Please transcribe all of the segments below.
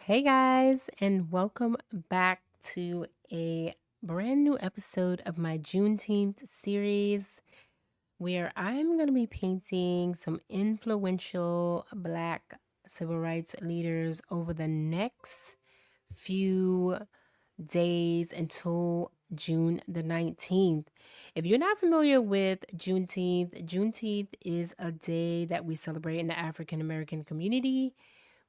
Hey guys, and welcome back to a brand new episode of my Juneteenth series where I'm going to be painting some influential Black civil rights leaders over the next few days until June the 19th. If you're not familiar with Juneteenth is a day that we celebrate in the African American community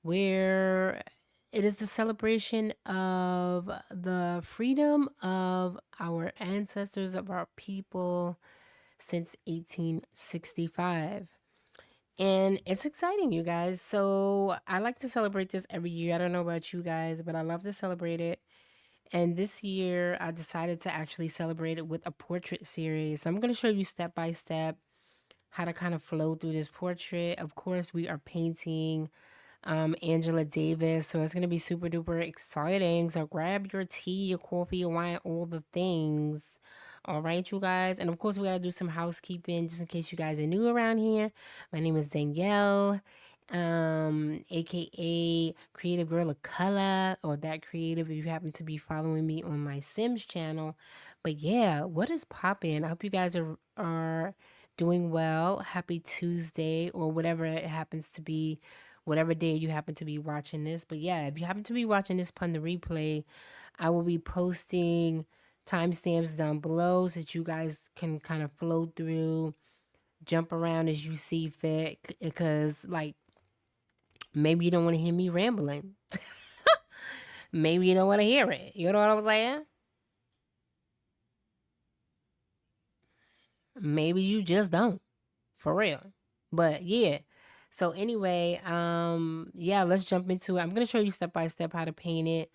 where it is the celebration of the freedom of our ancestors, of our people since 1865. And it's exciting, you guys. So I like to celebrate this every year. I don't know about you guys, but I love to celebrate it. And this year, I decided to actually celebrate it with a portrait series. So I'm going to show you step by step how to kind of flow through this portrait. Of course, we are painting Angela Davis. So it's going to be super duper exciting. So grab your tea, your coffee, your wine, all the things. All right, you guys. And of course, we got to do some housekeeping just in case you guys are new around here. My name is Danielle, aka Creative Girl of Color, or That Creative if you happen to be following me on my Sims channel. But yeah, what is popping? I hope you guys are doing well. Happy Tuesday, or whatever it happens to be, whatever day you happen to be watching this. But yeah, if you happen to be watching this upon the replay, I will be posting timestamps down below so that you guys can kind of flow through, jump around as you see fit. Because, like, maybe you don't want to hear me rambling. Maybe you don't want to hear it. You know what I'm saying? Maybe you just don't. For real. But yeah. So anyway, yeah, let's jump into it. I'm gonna show you step by step how to paint it.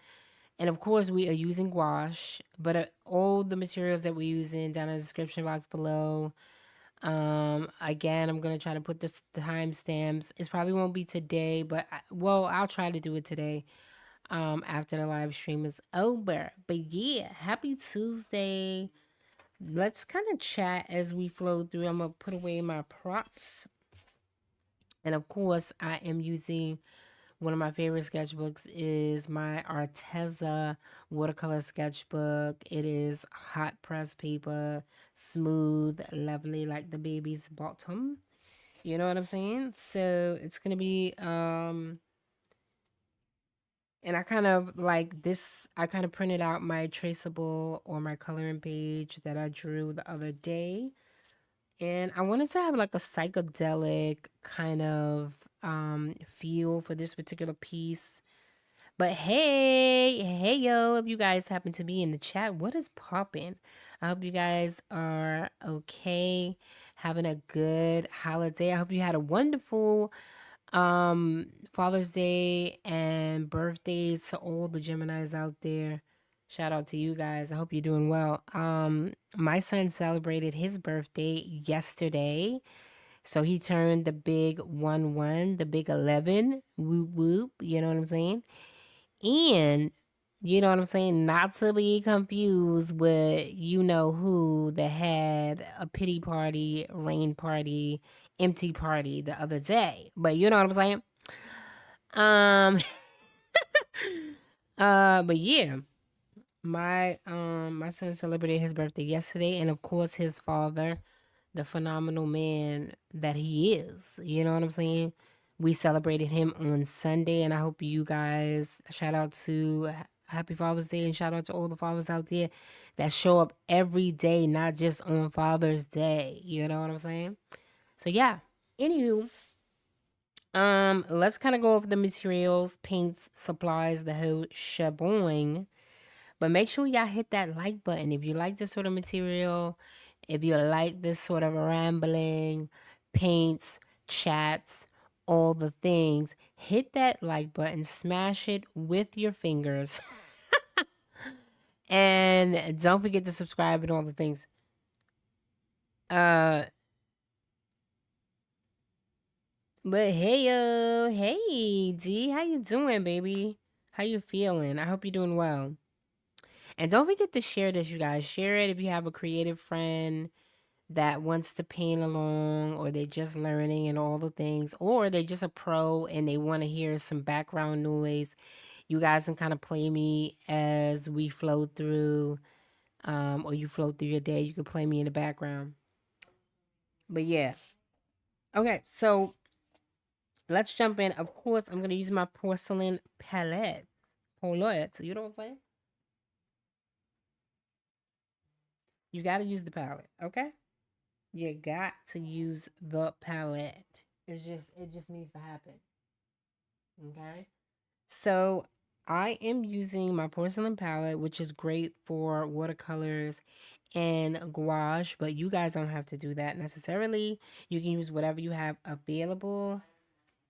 And of course, we are using gouache, but all the materials that we're using down in the description box below. Again, I'm gonna try to put the timestamps. It probably won't be today, but well, I'll try to do it today. After the live stream is over. But yeah, happy Tuesday. Let's kind of chat as we flow through. I'm gonna put away my props, and of course, I am using one of my favorite sketchbooks is my Arteza watercolor sketchbook. It is hot press paper, smooth, lovely like the baby's bottom. You know what I'm saying? So it's gonna be and I kind of like this. I kind of printed out my traceable or my coloring page that I drew the other day. And I wanted to have like a psychedelic kind of feel for this particular piece. But hey yo, if you guys happen to be in the chat, what is popping? I hope you guys are okay, having a good holiday. I hope you had a wonderful Father's Day and birthdays to all the Geminis out there. Shout out to you guys. I hope you're doing well. My son celebrated his birthday yesterday. So he turned the big 1-1, the big 11. Whoop whoop, you know what I'm saying? And you know what I'm saying? Not to be confused with you know who that had a pity party, rain party, empty party the other day. But you know what I'm saying? Um but yeah, my son celebrated his birthday yesterday, and of course his father, the phenomenal man that he is. You know what I'm saying? We celebrated him on Sunday, and I hope you guys shout out to Happy Father's Day, and shout out to all the fathers out there that show up every day, not just on Father's Day. You know what I'm saying? So yeah. Anywho, let's kind of go over the materials, paints, supplies, the whole shebang. But make sure y'all hit that like button if you like this sort of material, if you like this sort of rambling, paints, chats, all the things. Hit that like button, smash it with your fingers. And don't forget to subscribe and all the things. Uh but hey yo, hey D, how you doing, baby? How you feeling? I hope you're doing well. And don't forget to share this, you guys. Share it if you have a creative friend that wants to paint along, or they're just learning and all the things, or they're just a pro and they want to hear some background noise. You guys can kind of play me as we flow through, or you flow through your day. You can play me in the background. But yeah. Okay, so let's jump in. Of course, I'm gonna use my porcelain palette. Palette. You know what I'm saying? You gotta use the palette, okay? You got to use the palette. It just needs to happen. Okay. So I am using my porcelain palette, which is great for watercolors and gouache, but you guys don't have to do that necessarily. You can use whatever you have available.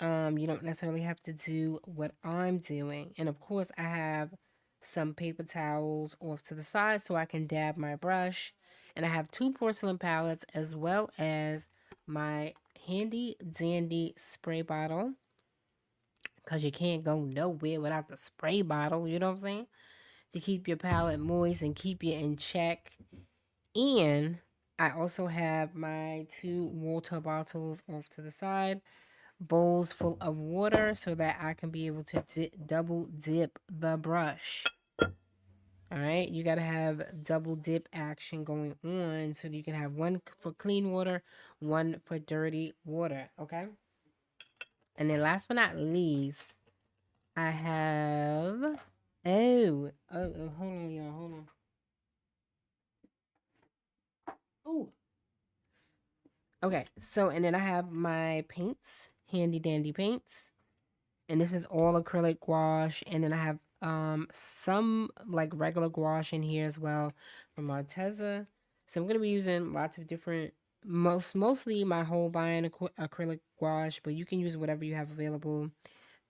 You don't necessarily have to do what I'm doing. And of course, I have some paper towels off to the side so I can dab my brush. And I have two porcelain palettes as well as my handy dandy spray bottle, because you can't go nowhere without the spray bottle, you know what I'm saying? To keep your palette moist and keep you in check. And I also have my two water bottles off to the side, bowls full of water so that I can be able to double dip the brush. All right, you got to have double dip action going on so that you can have one for clean water, one for dirty water, okay? And then last but not least, I have hold on, y'all, hold on. Oh, okay. So, and then I have my paints, handy dandy paints, and this is all acrylic gouache. And then I have some like regular gouache in here as well from Arteza. So I'm gonna be using lots of different, mostly my whole buying acrylic gouache, but you can use whatever you have available.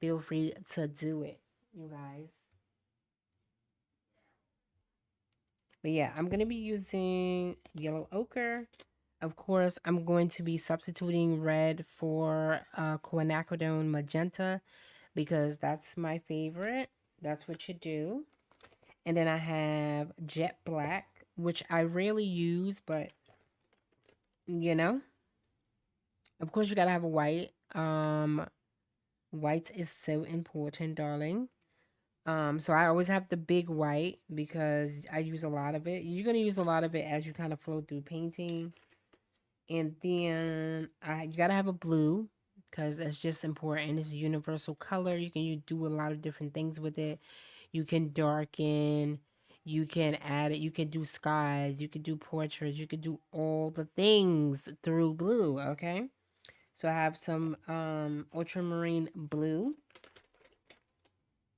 Feel free to do it, you guys. But yeah, I'm going to be using yellow ochre. Of course, I'm going to be substituting red for quinacridone magenta because that's my favorite. That's what you do. And then I have jet black, which I rarely use, but you know, of course you got to have a white. White is so important, darling. So I always have the big white because I use a lot of it. You're gonna use a lot of it as you kind of flow through painting. And then you gotta have a blue because that's just important. It's a universal color. You do a lot of different things with it. You can darken, you can add it, you can do skies, you can do portraits, you can do all the things through blue, okay? So I have some ultramarine blue,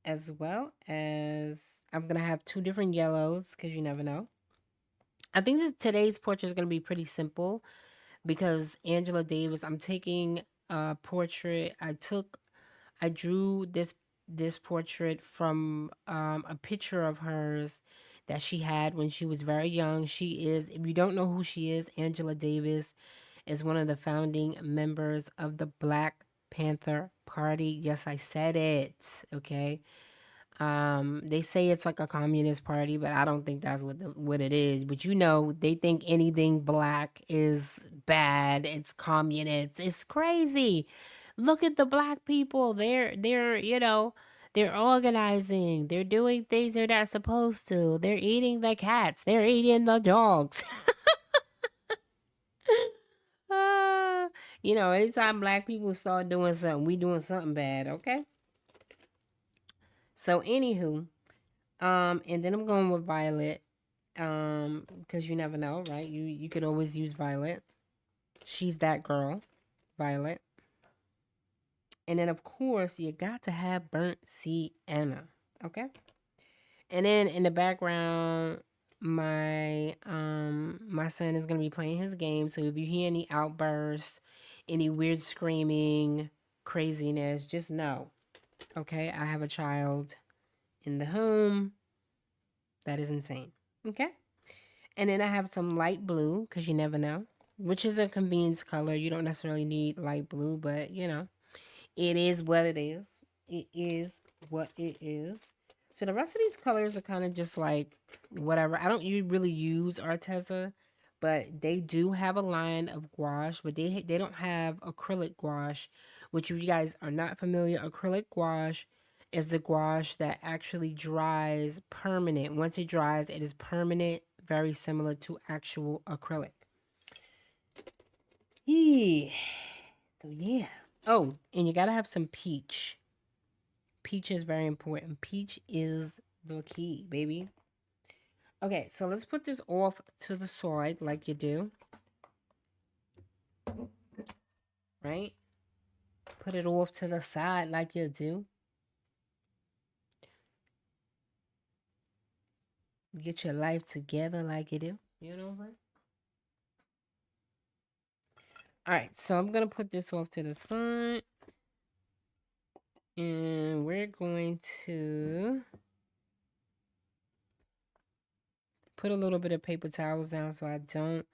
as well as I'm gonna have two different yellows because you never know. I think today's portrait is gonna be pretty simple because Angela Davis. I'm taking a portrait. I drew this portrait from a picture of hers that she had when she was very young. She is, if you don't know who she is, Angela Davis is one of the founding members of the Black Panther Party. Yes, I said it. Okay. They say it's like a communist party, but I don't think that's what it is. But you know, they think anything black is bad. It's communist. It's crazy. Look at the black people. They're organizing. They're doing things they're not supposed to. They're eating the cats. They're eating the dogs. uh, anytime black people start doing something, we doing something bad. Okay. So anywho, and then I'm going with violet. Because you never know, right? You could always use violet. She's that girl, Violet. And then of course you got to have burnt sienna. Okay. And then in the background, my son is gonna be playing his game. So if you hear any outbursts, any weird screaming, craziness, just know. Okay, I have a child in the home. That is insane. Okay. And then I have some light blue because you never know, which is a convenience color. You don't necessarily need light blue, but it is what it is. It is what it is. So the rest of these colors are kind of just like whatever. I don't really use Arteza, but they do have a line of gouache, but they don't have acrylic gouache, which if you guys are not familiar, acrylic gouache is the gouache that actually dries permanent. Once it dries, it is permanent, very similar to actual acrylic. Yeah. So yeah. Oh, and you gotta have some peach. Peach is very important. Peach is the key, baby. Okay, so let's put this off to the side like you do. Right? Put it off to the side like you do. Get your life together like you do. You know what I'm saying? Alright, so I'm going to put this off to the side. And we're going to put a little bit of paper towels down so I don't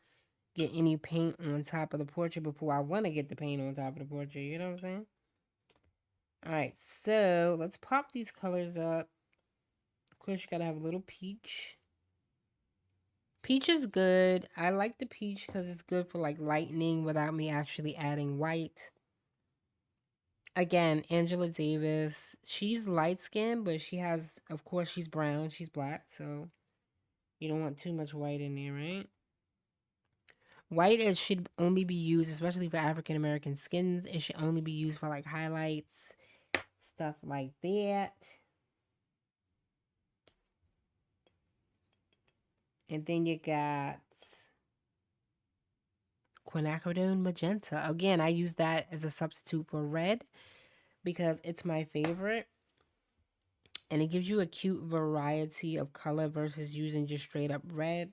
get any paint on top of the portrait before I want to get the paint on top of the portrait. You know what I'm saying? Alright, so let's pop these colors up. Of course, you got to have a little peach. Peach is good. I like the peach because it's good for like lightening without me actually adding white. Again, Angela Davis. She's light skinned, but she has, of course, she's brown. She's black, so you don't want too much white in there, right? White is should only be used, especially for African American skins. It should only be used for like highlights, stuff like that. And then you got quinacridone magenta. Again, I use that as a substitute for red because it's my favorite. And it gives you a cute variety of color versus using just straight up red.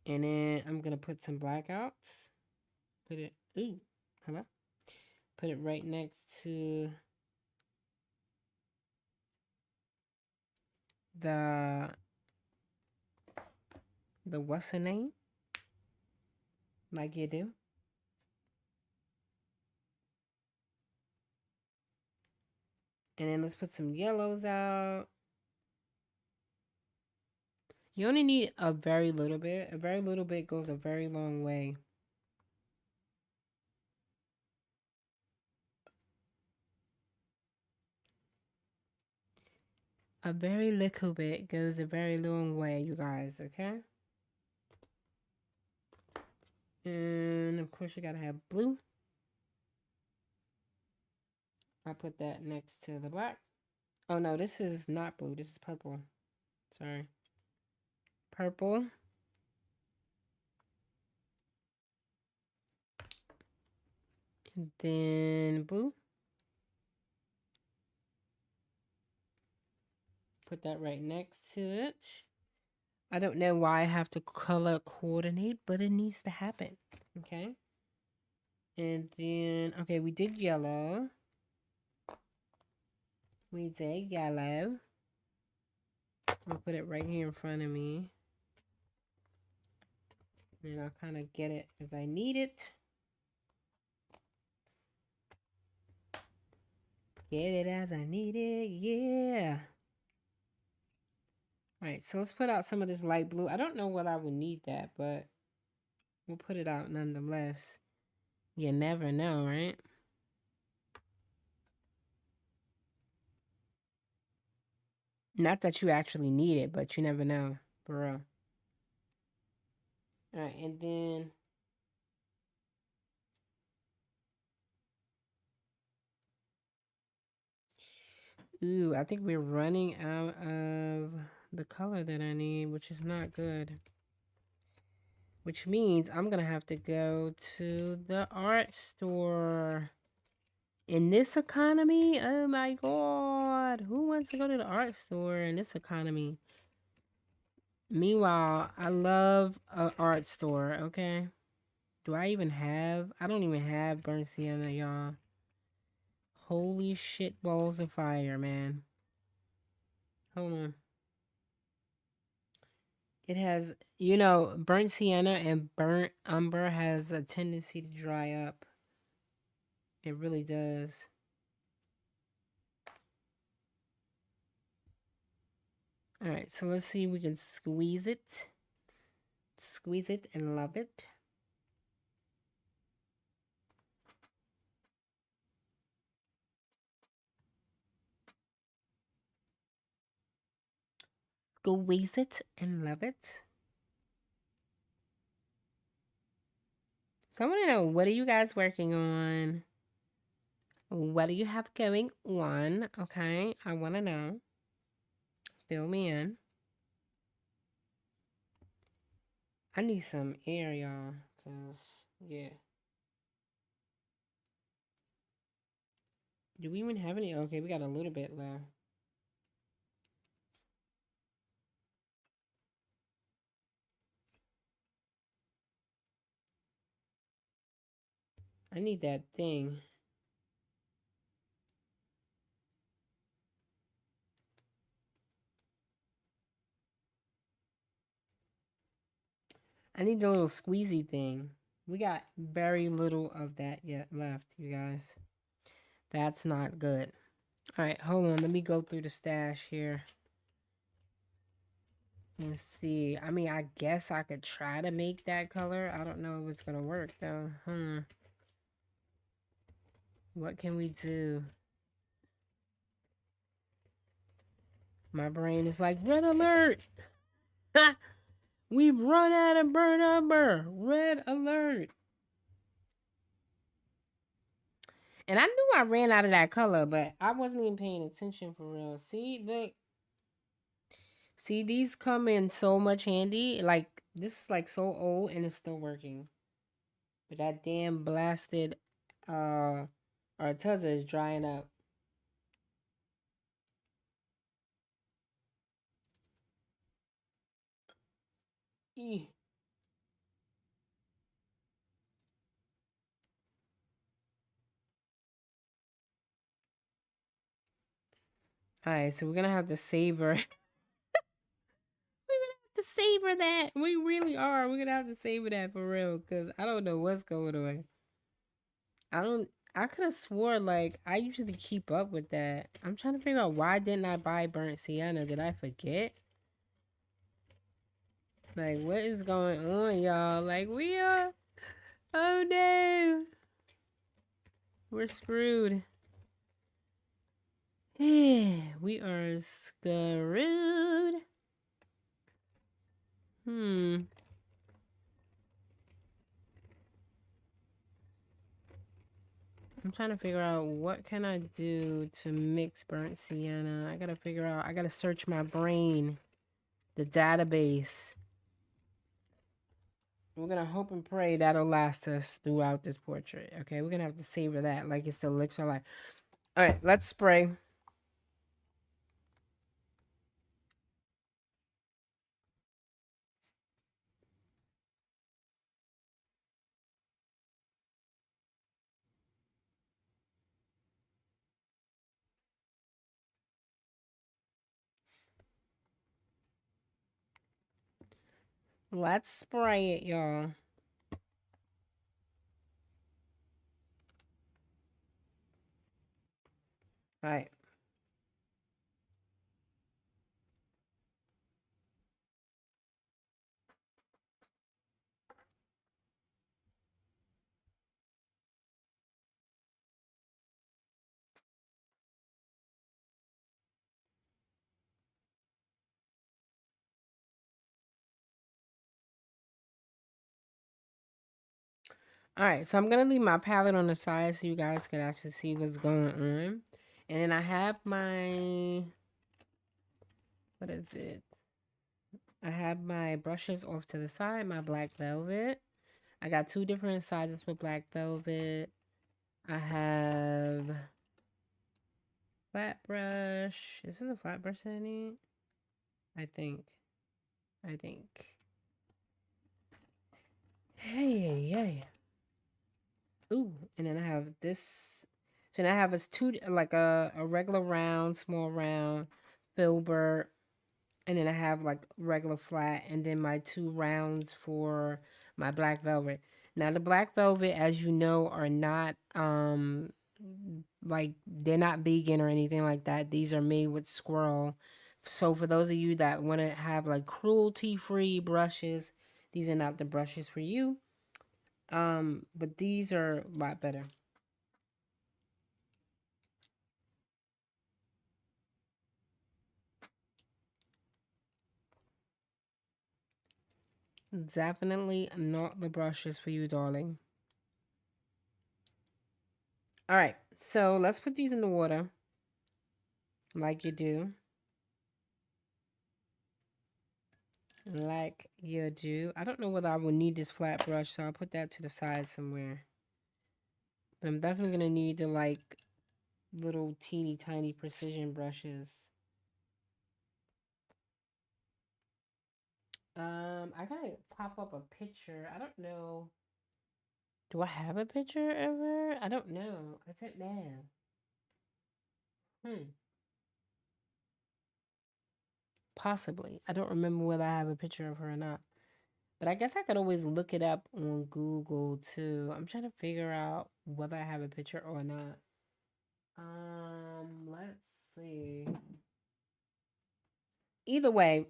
And then I'm going to put some blackouts. Put it, ooh, hello. Put it right next to the what's the name? Like you do. And then let's put some yellows out. You only need a very little bit. A very little bit goes a very long way. A very little bit goes a very long way, you guys, okay? And of course you gotta have blue. I put that next to the black. Oh no, this is not blue. This is purple. Sorry. Purple. And then blue. Put that right next to it. I don't know why I have to color coordinate, but it needs to happen. Okay. And then, okay, we did yellow. We did yellow. I'll put it right here in front of me. And I'll kind of get it as I need it. Get it as I need it, yeah. All right, so let's put out some of this light blue. I don't know what I would need that, but we'll put it out nonetheless. You never know, right? Not that you actually need it, but you never know, for real. All right, and then ooh, I think we're running out of the color that I need, which is not good. Which means I'm going to have to go to the art store. In this economy, oh my God. Who wants to go to the art store in this economy? Meanwhile, I love an art store, okay? Do I even have? I don't even have burnt sienna, y'all. Holy shit balls of fire, man. Hold on. It has, you know, burnt sienna and burnt umber has a tendency to dry up. It really does. All right, so let's see if we can squeeze it. Squeeze it and love it. Go waste it and love it. So I want to know, what are you guys working on? What do you have going on? Okay, I want to know. Fill me in. I need some air, y'all. Cause yeah. Do we even have any? Okay, we got a little bit left. I need that thing. I need the little squeezy thing. We got very little of that yet left, you guys. That's not good. All right, hold on. Let me go through the stash here and see. I mean, I guess I could try to make that color. I don't know if it's going to work, though. What can we do? My brain is like, red alert! We've run out of burn number. Red alert. And I knew I ran out of that color, but I wasn't even paying attention for real. See, look. See, these come in so much handy. Like, this is like so old and it's still working. But that damn blasted Arteza is drying up. Eeh. Alright, so we're gonna have to savor. To savor that. We really are. We're gonna have to savor that for real. Cause I don't know what's going on. I could have swore like I usually keep up with that. I'm trying to figure out, why didn't I buy burnt sienna? Did I forget? Like, what is going on, y'all? Like, we are. Oh no. We're screwed. We are screwed. I'm trying to figure out, what can I do to mix burnt sienna. I gotta figure out. I gotta search my brain, the database. We're gonna hope and pray that'll last us throughout this portrait. Okay, we're gonna have to savor that like it's the elixir of life. All right, let's spray. Let's spray it, y'all. All right. All right, so I'm gonna leave my palette on the side so you guys can actually see what's going on. And then I have my, what is it? I have my brushes off to the side, my black velvet. I got two different sizes for black velvet. I have flat brush. Is this a flat brush that I need? I think. Hey. Ooh, and then I have this. So then I have two, like a regular round, small round, filbert, and then I have like regular flat, and then my two rounds for my black velvet. Now the black velvet, as you know, are not like, they're not vegan or anything like that. These are made with squirrel. So for those of you that want to have like cruelty-free brushes, these are not the brushes for you. But these are a lot better. Definitely not the brushes for you, darling. All right, so let's put these in the water like you do. Like you do. I don't know whether I will need this flat brush, so I'll put that to the side somewhere. But I'm definitely going to need the like little teeny tiny precision brushes. I gotta pop up a picture. I don't know. Do I have a picture of her? I don't know. I don't know. Hmm. Possibly. I don't remember whether I have a picture of her or not. But I guess I could always look it up on Google too. I'm trying to figure out whether I have a picture or not. Let's see. Either way,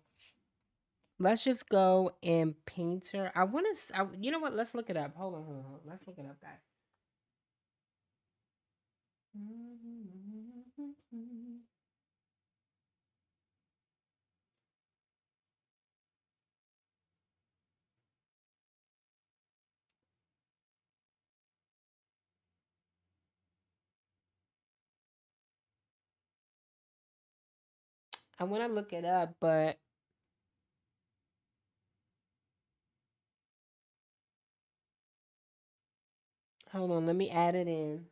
let's just go and paint her. I want to, you know what? Let's look it up. Hold on. Let's look it up, guys. I want to look it up, but hold on. Let me add it in.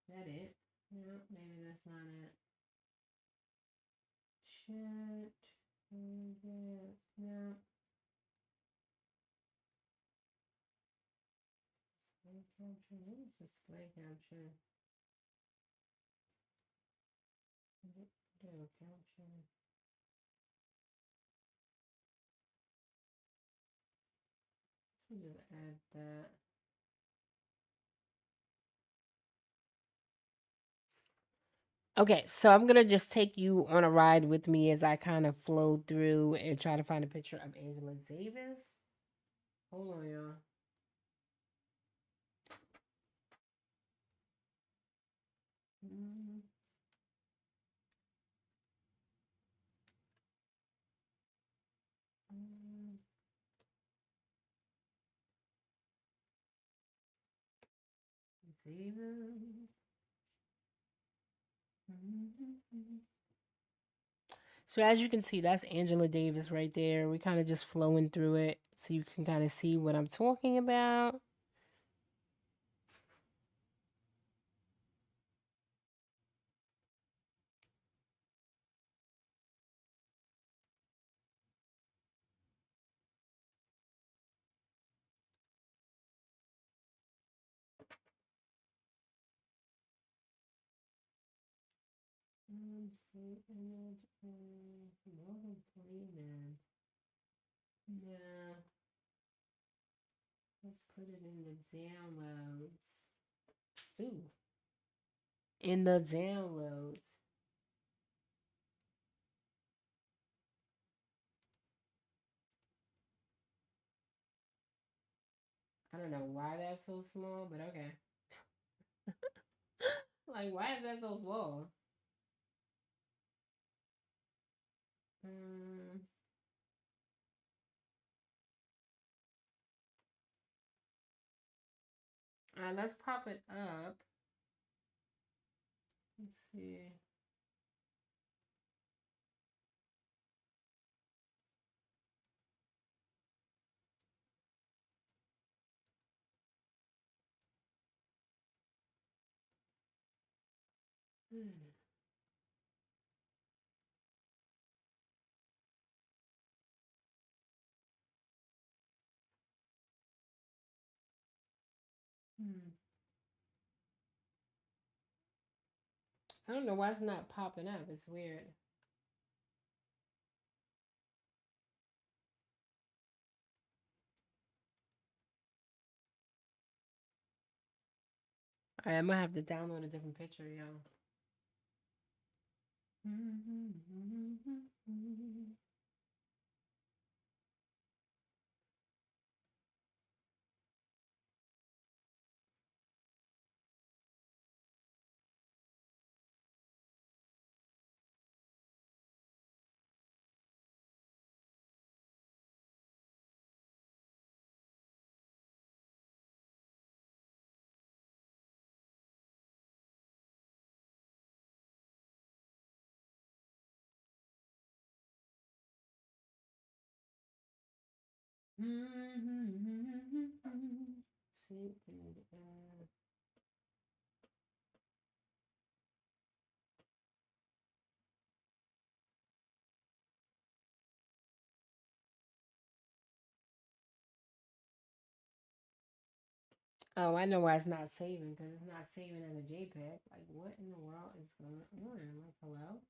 That it? No, maybe that's not it. Shit. No. Display capture. What is display capture? Video capture. Let's just add that. Okay, so I'm gonna just take you on a ride with me as I kind of flow through and try to find a picture of Angela Davis. Hold on, y'all. Mm, mm, Davis. So as you can see, that's Angela Davis right there. We kind of just flowing through it so you can kind of see what I'm talking about. Save image. Morgan Freeman. No, let's put it in the downloads. Ooh, in the downloads. I don't know why that's so small, but okay. Like, why is that so small? Um, all right, let's pop it up. Let's see. Hmm. Hmm. I don't know why it's not popping up. It's weird. All right, I'm gonna have to download a different picture, yo. Oh, I know why it's not saving, because it's not saving as a JPEG. Like, what in the world is going on? Like, hello?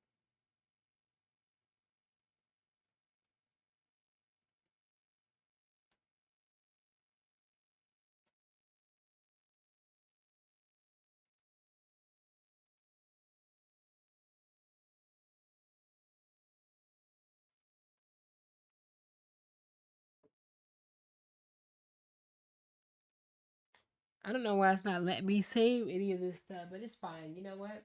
I don't know why it's not letting me save any of this stuff, but it's fine. You know what?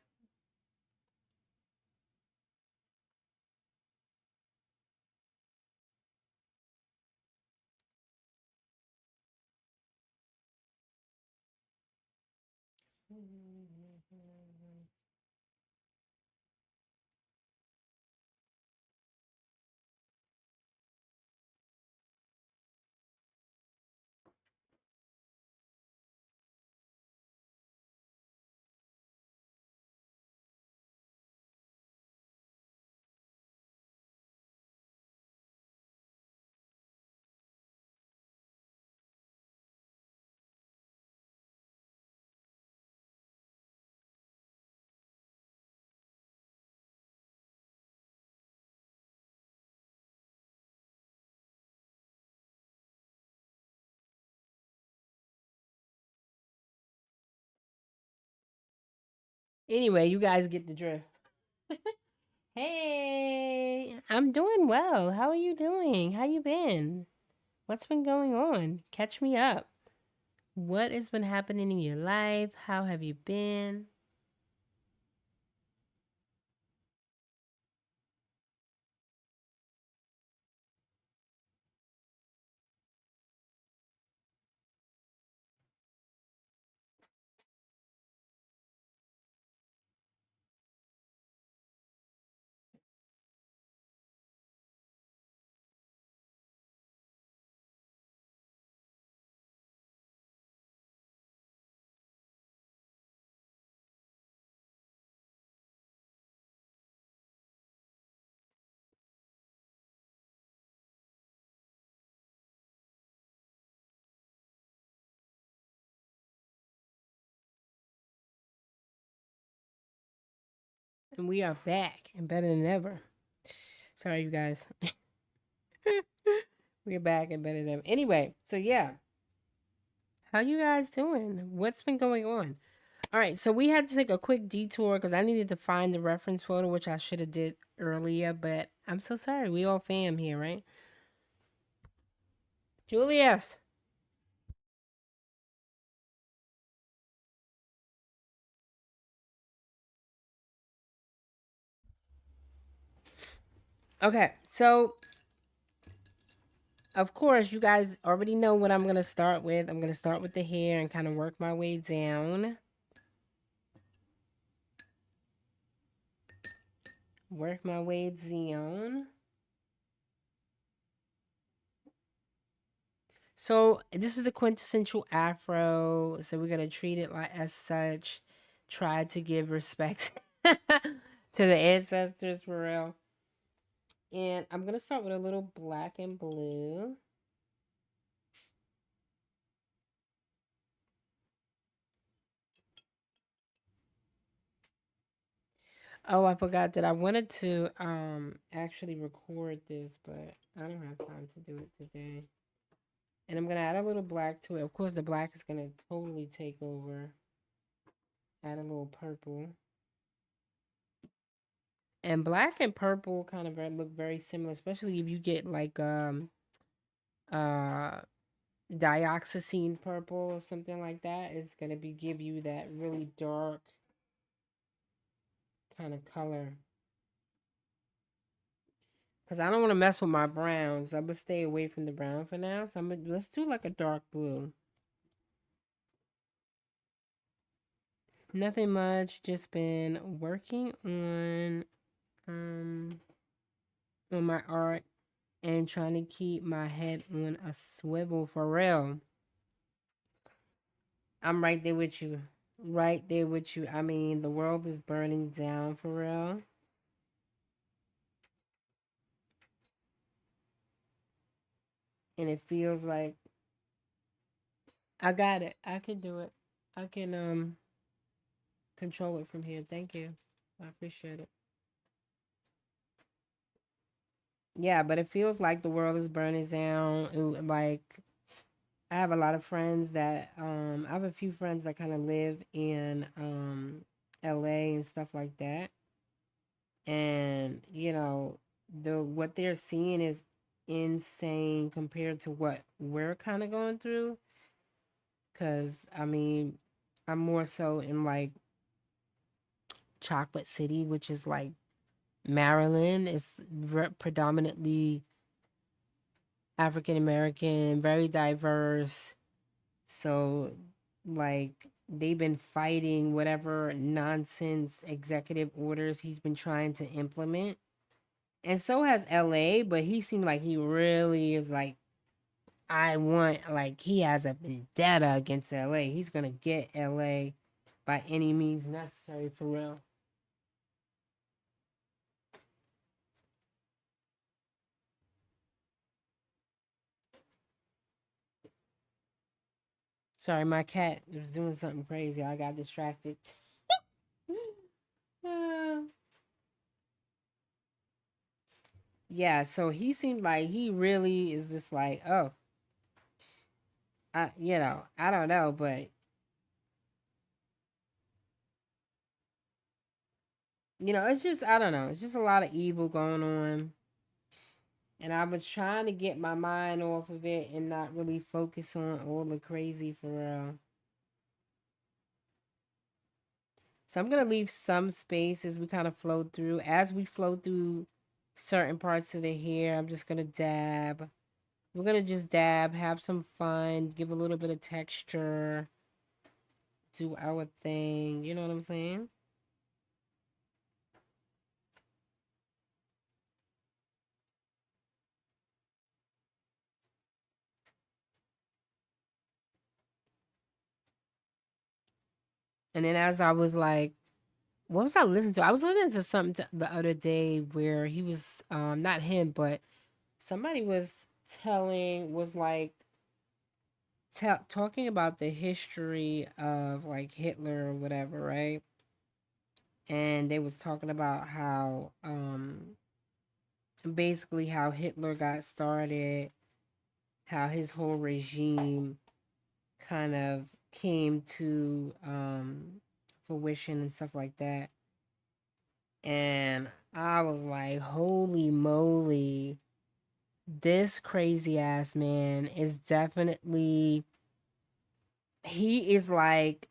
Anyway, you guys get the drift. Hey, I'm doing well. How are you doing? How you been? What's been going on? Catch me up. What has been happening in your life? How have you been? And we are back and better than ever. Sorry, you guys. We're back and better than ever. Anyway, so yeah, how you guys doing? What's been going on? All right, so we had to take a quick detour because I needed to find the reference photo, which I should have did earlier. But I'm so sorry. We all fam here, right? Julius. Okay, so of course, you guys already know what I'm gonna start with. I'm gonna start with the hair and kind of work my way down. Work my way down. So this is the quintessential Afro. So we're gonna treat it like as such. Try to give respect to the ancestors for real. And I'm gonna start with a little black and blue. Oh, I forgot that I wanted to actually record this, but I don't have time to do it today. And I'm gonna add a little black to it. Of course, the black is gonna totally take over. Add a little purple. And black and purple kind of look very similar, especially if you get like uh dioxazine purple or something like that. It's gonna be give you that really dark kind of color. Cause I don't want to mess with my browns. I'm gonna stay away from the brown for now. So let's do like a dark blue. Nothing much. Just been working um on my art and trying to keep my head on a swivel for real. I'm right there with you. Right there with you. I mean, the world is burning down for real. And it feels like I got it. I can do it. I can control it from here. Thank you. I appreciate it. Yeah, but it feels like the world is burning down. Like I have a lot of friends that I have a few friends that kind of live in LA and stuff like that. And the what they're seeing is insane compared to what we're kind of going through. Cause I mean, I'm more so in like Chocolate City, which is like Maryland. Is predominantly African American, very diverse. So, like, they've been fighting whatever nonsense executive orders he's been trying to implement. And so has LA, but he seemed like he really is like, he has a vendetta against LA. He's gonna get LA by any means necessary for real. Sorry, my cat was doing something crazy. I got distracted. Uh, yeah, so he seemed like he really is just like, oh, I don't know, but it's just I don't know. It's just a lot of evil going on. And I was trying to get my mind off of it and not really focus on all the crazy for real. So I'm gonna leave some space as we kind of flow through. As we flow through certain parts of the hair, I'm just gonna dab. We're gonna just dab, have some fun, give a little bit of texture, do our thing. You know what I'm saying? And then as I was like, what was I listening to? I was listening to something the other day where he was, not him, but somebody was like talking about the history of like Hitler or whatever, right? And they was talking about how basically how Hitler got started, how his whole regime kind of came to fruition and stuff like that. And I was like, holy moly, this crazy ass man is definitely, he is like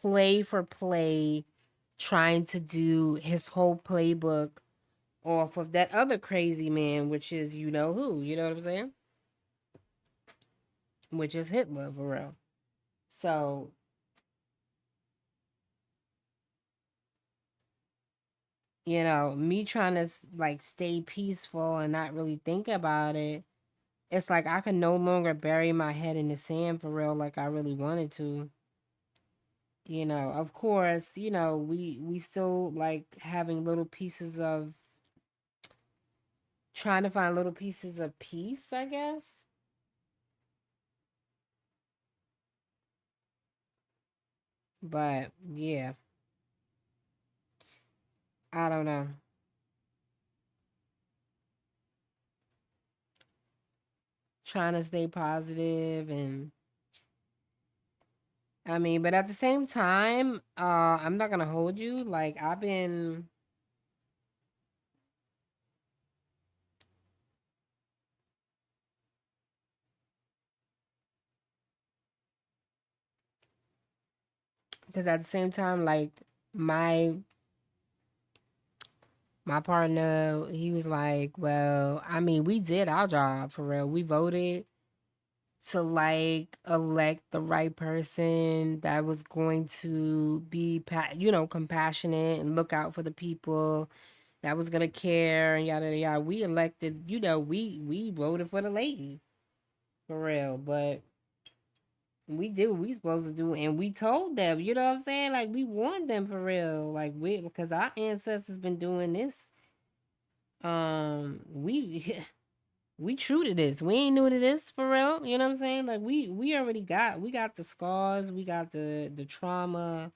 play for play trying to do his whole playbook off of that other crazy man, which is you know who, you know what I'm saying? Which is Hitler for real. So, me trying to like stay peaceful and not really think about it, it's like I can no longer bury my head in the sand for real like I really wanted to. Of course, we still like having little pieces of trying to find little pieces of peace, I guess. But yeah, I don't know. Trying to stay positive and I mean, but at the same time, I'm not gonna hold you. Like I've been, because at the same time, like my my partner, he was like, "Well, I mean, we did our job for real. We voted to like elect the right person that was going to be, compassionate and look out for the people, that was gonna care and yada yada yada. We elected, we voted for the lady for real, but." We did what we supposed to do, and we told them, you know what I'm saying? Like we warned them for real, like because our ancestors been doing this. We we true to this. We ain't new to this for real. You know what I'm saying? Like we already got the scars, we got the trauma,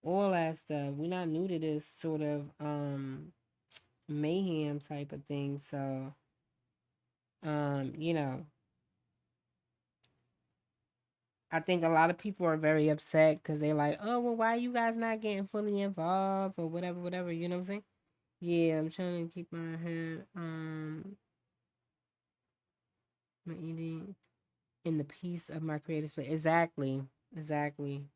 all that stuff. We not new to this sort of mayhem type of thing. So you know, I think a lot of people are very upset because they're like, oh, well, why are you guys not getting fully involved or whatever, whatever. You know what I'm saying? Yeah, I'm trying to keep my head, my eating in the peace of my creative space. Exactly, exactly.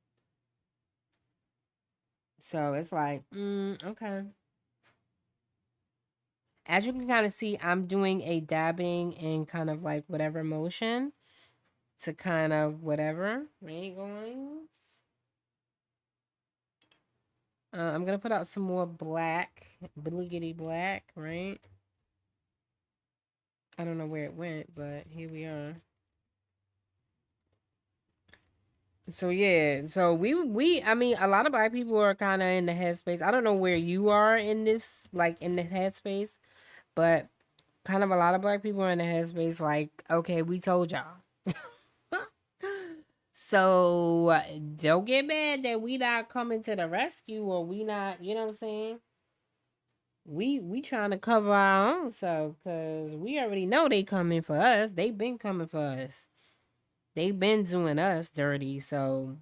So it's like, okay. As you can kind of see, I'm doing a dabbing in kind of like whatever motion to kind of whatever, right? Going. I'm gonna put out some more black, bliggity black, right? I don't know where it went, but here we are. So yeah, so we I mean a lot of black people are kind of in the headspace. I don't know where you are in this, like in the headspace, but kind of a lot of black people are in the headspace like, okay, we told y'all. So don't get mad that we not coming to the rescue, or we not, you know what I'm saying? We trying to cover our own self because we already know they coming for us. They been coming for us. They been doing us dirty. So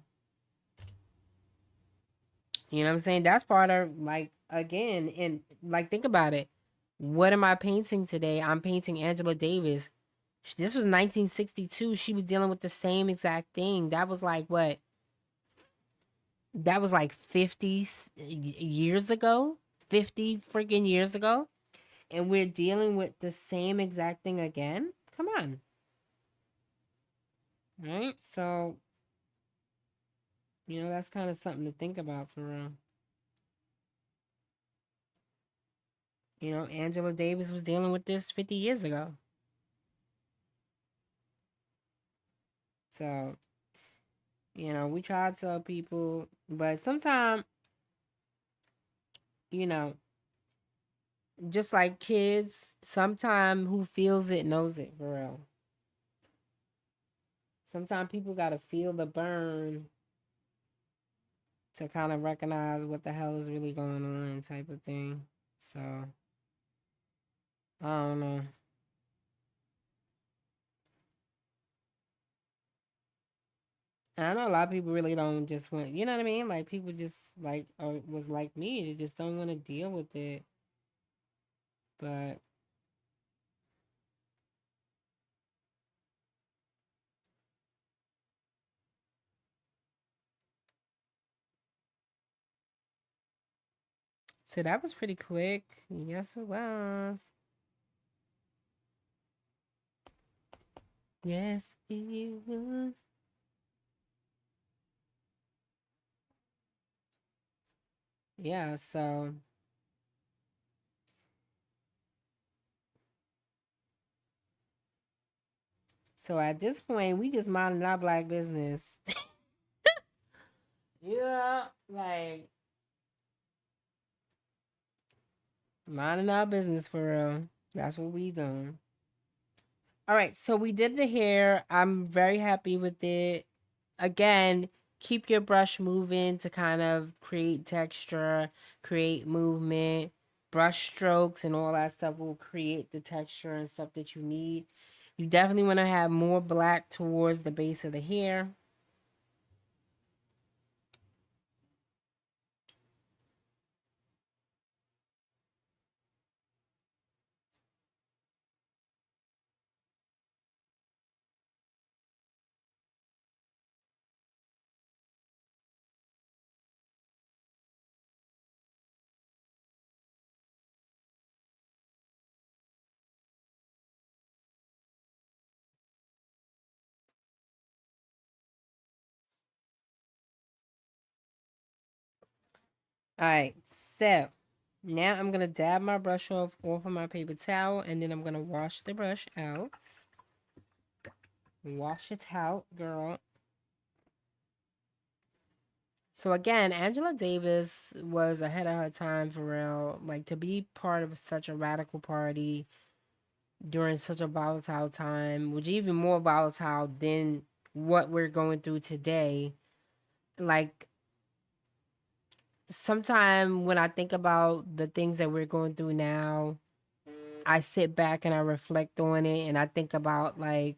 you know what I'm saying? That's part of, like, again, and like think about it. What am I painting today? I'm painting Angela Davis. This was 1962. She was dealing with the same exact thing. That was like what? That was like 50 years ago. 50 freaking years ago. And we're dealing with the same exact thing again? Come on. Right? So, that's kind of something to think about for real. Angela Davis was dealing with this 50 years ago. So, we try to tell people, but sometimes, you know, just like kids, sometimes who feels it knows it for real. Sometimes people got to feel the burn to kind of recognize what the hell is really going on, type of thing. So, I don't know. And I know a lot of people really don't just want, you know what I mean? Like people just like, was like me, they just don't want to deal with it. But so that was pretty quick. Yes, it was. Yes, it was. Yeah, so at this point, we just minding our black business. Yeah, like minding our business for real. That's what we doing. All right, so we did the hair. I'm very happy with it. Again, keep your brush moving to kind of create texture, create movement. Brush strokes and all that stuff will create the texture and stuff that you need. You definitely want to have more black towards the base of the hair. All right, so now I'm gonna dab my brush off of my paper towel, and then I'm gonna wash the brush out. Wash it out, girl. So again, Angela Davis was ahead of her time for real. Like to be part of such a radical party during such a volatile time, which even more volatile than what we're going through today. Like sometime when I think about the things that we're going through now, I sit back and I reflect on it and I think about like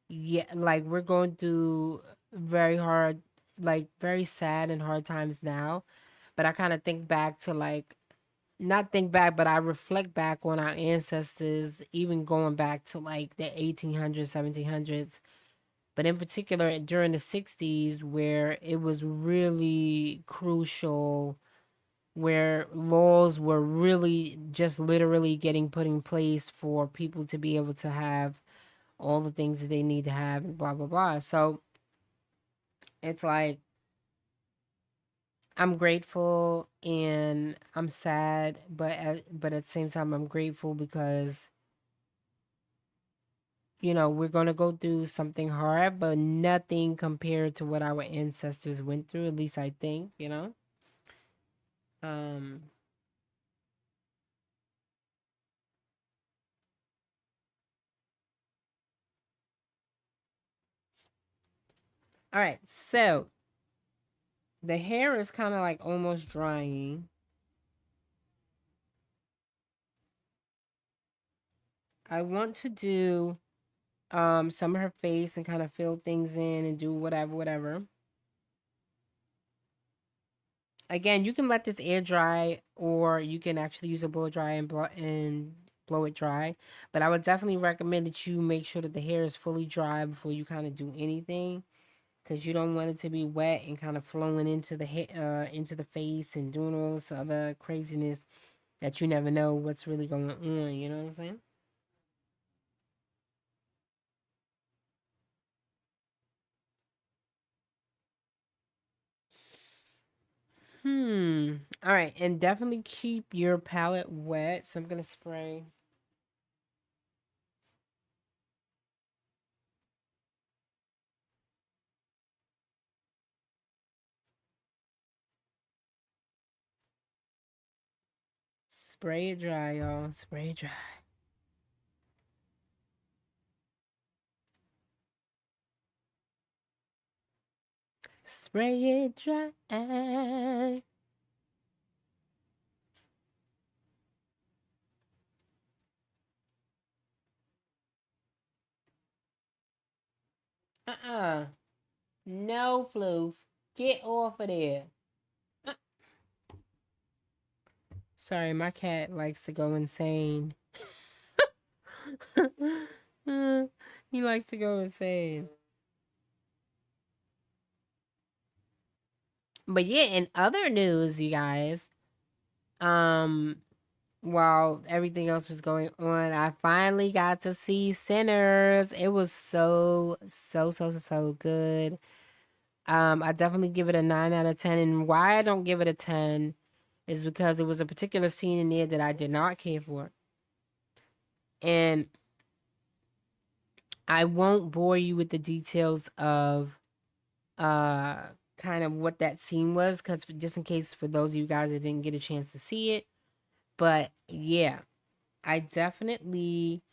yeah, like we're going through very hard, like very sad and hard times now. But I kind of think back to like not think back, but I reflect back on our ancestors, even going back to like the 1800s, 1700s, but in particular during the 60s, where it was really crucial, where laws were really just literally getting put in place for people to be able to have all the things that they need to have and blah, blah, blah. So it's like, I'm grateful and I'm sad, but at the same time, I'm grateful because we're going to go through something hard, but nothing compared to what our ancestors went through, at least I think. Um, all right, so the hair is kind of like almost drying. I want to do some of her face and kind of fill things in and do whatever, whatever. Again, you can let this air dry, or you can actually use a blow dry and blow it dry. But I would definitely recommend that you make sure that the hair is fully dry before you kind of do anything, because you don't want it to be wet and kind of flowing into into the face and doing all this other craziness that you never know what's really going on. You know what I'm saying? All right, and definitely keep your palette wet. So I'm gonna spray. Spray it dry, y'all. Spray it dry. Spray it dry. Uh-uh. No, Floof. Get off of there. Uh, Sorry, my cat likes to go insane. He likes to go insane. But yeah, in other news, you guys, um, while everything else was going on, I finally got to see Sinners. It was so, so, so, so, so good. I definitely give it a 9 out of 10. And why I don't give it a 10 is because there was a particular scene in there that I did not care for. And I won't bore you with the details of uh kind of what that scene was, because just in case for those of you guys that didn't get a chance to see it. But yeah, I definitely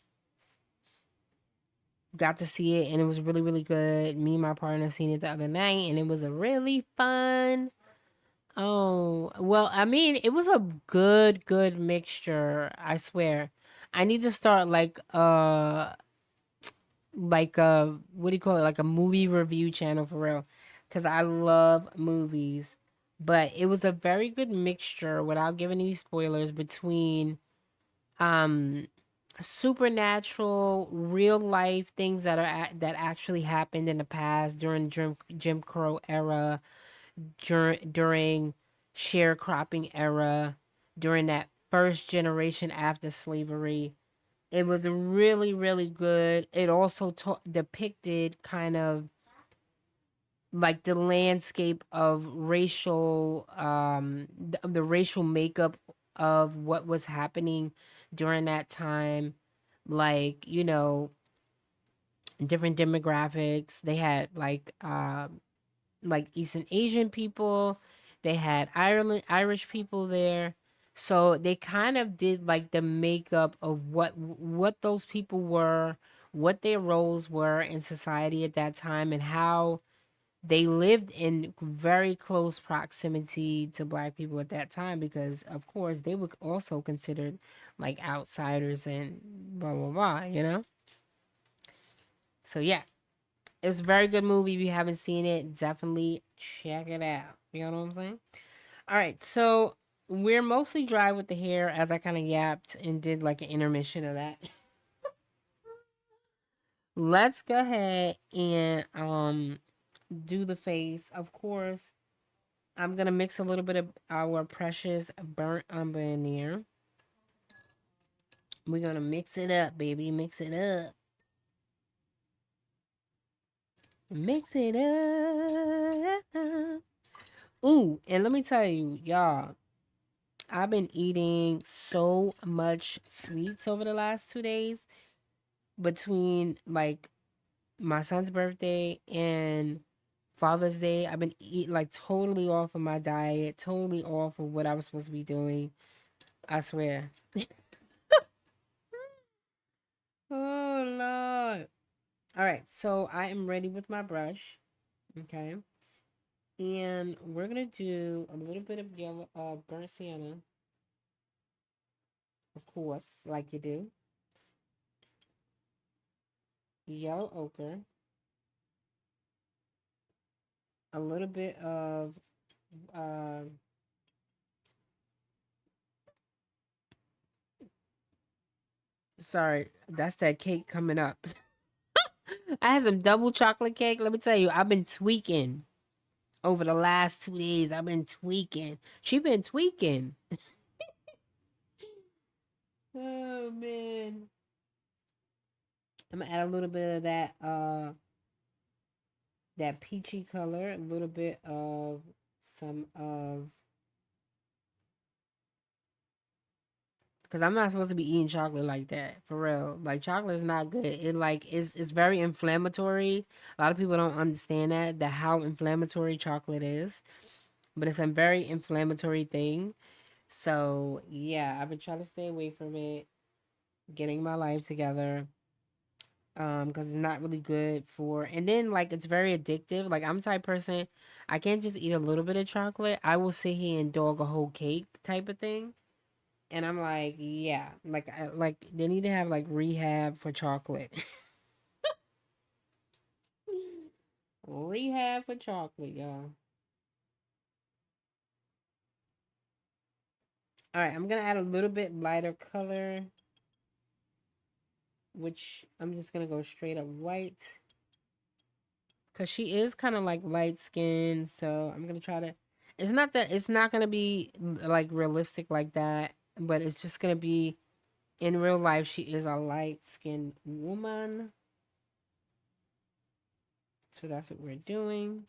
got to see it and it was really, really good. Me and my partner seen it the other night and it was a really fun. Oh, well, I mean, it was a good, good mixture, I swear. I need to start like what do you call it? Like a movie review channel for real. Cause I love movies. But it was a very good mixture without giving any spoilers between um supernatural, real life things that actually happened in the past during Jim Crow era, during sharecropping era, during that first generation after slavery. It was really, really good. It also depicted kind of like the landscape of racial the racial makeup of what was happening during that time, like, you know, different demographics. They had like Eastern Asian people, they had Ireland Irish people there. So they kind of did like the makeup of what those people were, what their roles were in society at that time, and how they lived in very close proximity to black people at that time, because of course they were also considered like outsiders and blah blah blah, you know. So yeah, it's a very good movie. If you haven't seen it, definitely check it out. You know what I'm saying? All right, so we're mostly dry with the hair, as I kind of yapped and did like an intermission of that. Let's go ahead and do the face. Of course, I'm gonna mix a little bit of our precious burnt umber in there. We're gonna mix it up, baby. Mix it up. Mix it up. Ooh, and let me tell you, y'all, I've been eating so much sweets over the last 2 days, between like my son's birthday and Father's Day. I've been eating like totally off of my diet, totally off of what I was supposed to be doing. I swear. Oh Lord. All right, so I am ready with my brush. Okay. And we're gonna do a little bit of yellow burnt sienna, of course, like you do. Yellow ochre, a little bit of uh sorry, that's that cake coming up. I had some double chocolate cake. Let me tell you, I've been tweaking over the last 2 days. I've been tweaking. She been tweaking. Oh man. I'm gonna add a little bit of that peachy color, a little bit of some of, because I'm not supposed to be eating chocolate like that, for real. Like chocolate is not good. It like it's very inflammatory. A lot of people don't understand that how inflammatory chocolate is, but it's a very inflammatory thing. So yeah, I've been trying to stay away from it, getting my life together. Because it's not really good for, and then like it's very addictive. Like I'm the type person, I can't just eat a little bit of chocolate. I will sit here and dog a whole cake type of thing. And I'm like, yeah, like like they need to have like rehab for chocolate. Rehab for chocolate, y'all. All right, I'm gonna add a little bit lighter color, which I'm just gonna go straight up white, because she is kind of like light skinned. So I'm gonna try to. It's not that it's not gonna be like realistic like that, but it's just gonna be in real life. She is a light skinned woman, so that's what we're doing.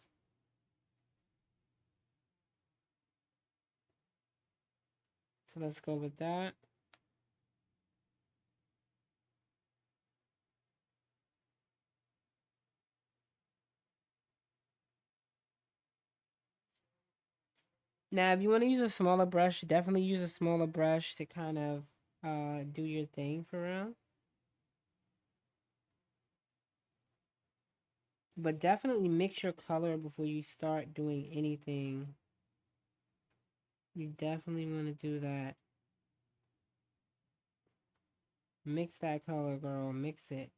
So let's go with that. Now, if you want to use a smaller brush, definitely use a smaller brush to kind of do your thing for real. But definitely mix your color before you start doing anything. You definitely want to do that. Mix that color, girl. Mix it.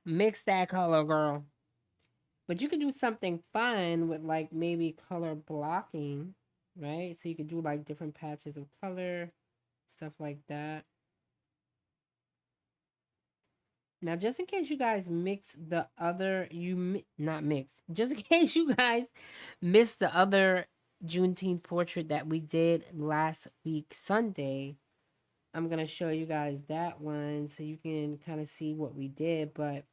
Mix that color, girl. But you can do something fun with like maybe color blocking, right? So you could do like different patches of color, stuff like that. Now, just in case you guys mix the other, not mix, just in case you guys missed the other Juneteenth portrait that we did last week, Sunday, I'm going to show you guys that one so you can kind of see what we did. But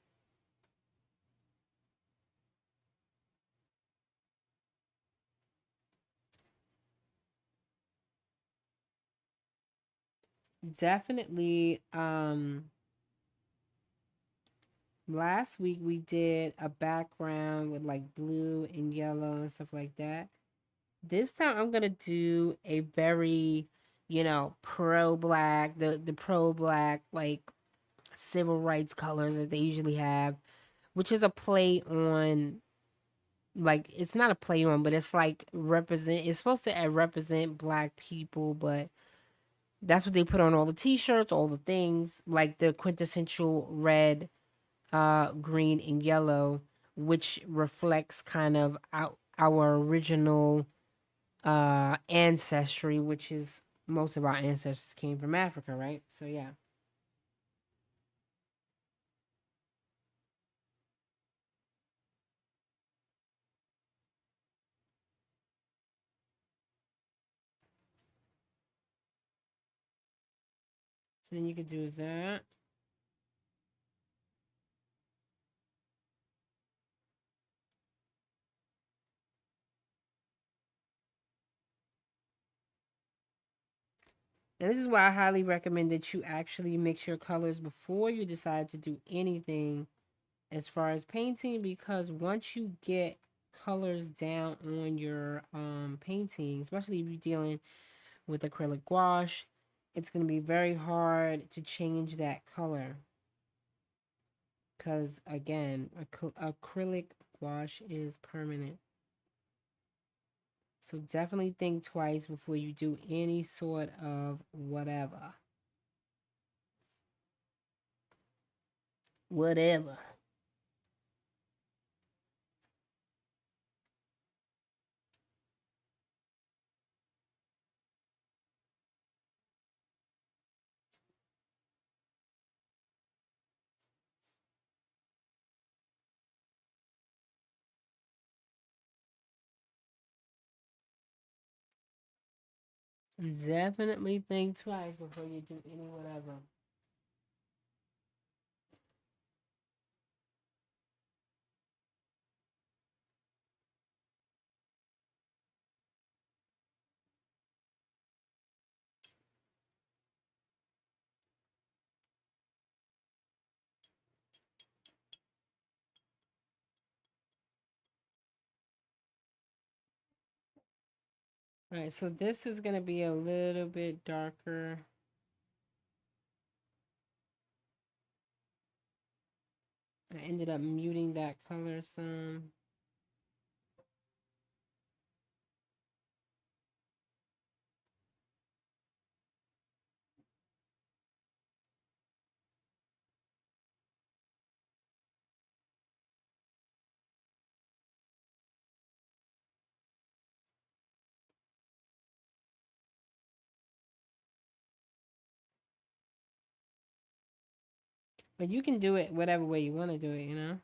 definitely, last week we did a background with like blue and yellow and stuff like that. This time I'm gonna do a very, pro black, the pro black like civil rights colors that they usually have, which is a play on, like, it's not a play on, but it's like represent. It's supposed to represent black people, but that's what they put on all the T-shirts, all the things, like the quintessential red, green, and yellow, which reflects kind of our original ancestry, which is most of our ancestors came from Africa, right? So yeah. So then you could do that. And this is why I highly recommend that you actually mix your colors before you decide to do anything as far as painting, because once you get colors down on your painting, especially if you're dealing with acrylic gouache, it's going to be very hard to change that color. Because again, acrylic gouache is permanent. So definitely think twice before you do any sort of whatever. Whatever. Definitely think twice before you do any whatever. All right, so this is going to be a little bit darker. I ended up muting that color some. But you can do it whatever way you want to do it.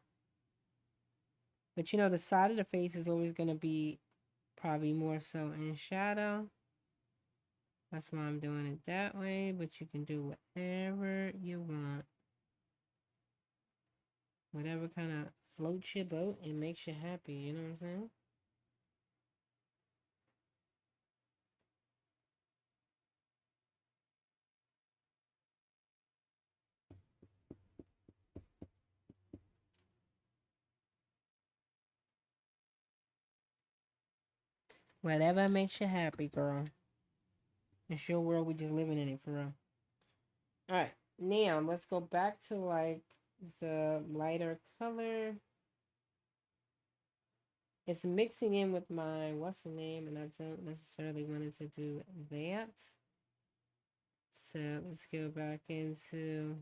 But the side of the face is always going to be probably more so in shadow. That's why I'm doing it that way. But you can do whatever you want. Whatever kind of floats your boat and makes you happy. You know what I'm saying? Whatever makes you happy, girl. It's your world. We just living in it for real. All right. Now let's go back to like the lighter color. It's mixing in with my what's the name, and I don't necessarily want to do that. So let's go back into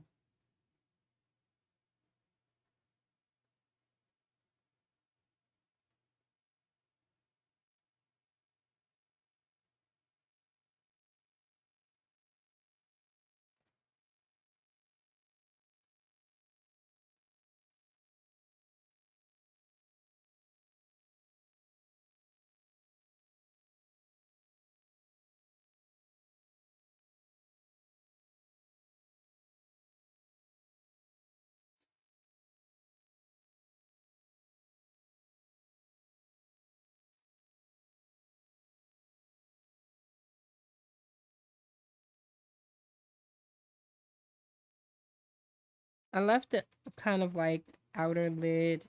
I left it kind of like outer lid.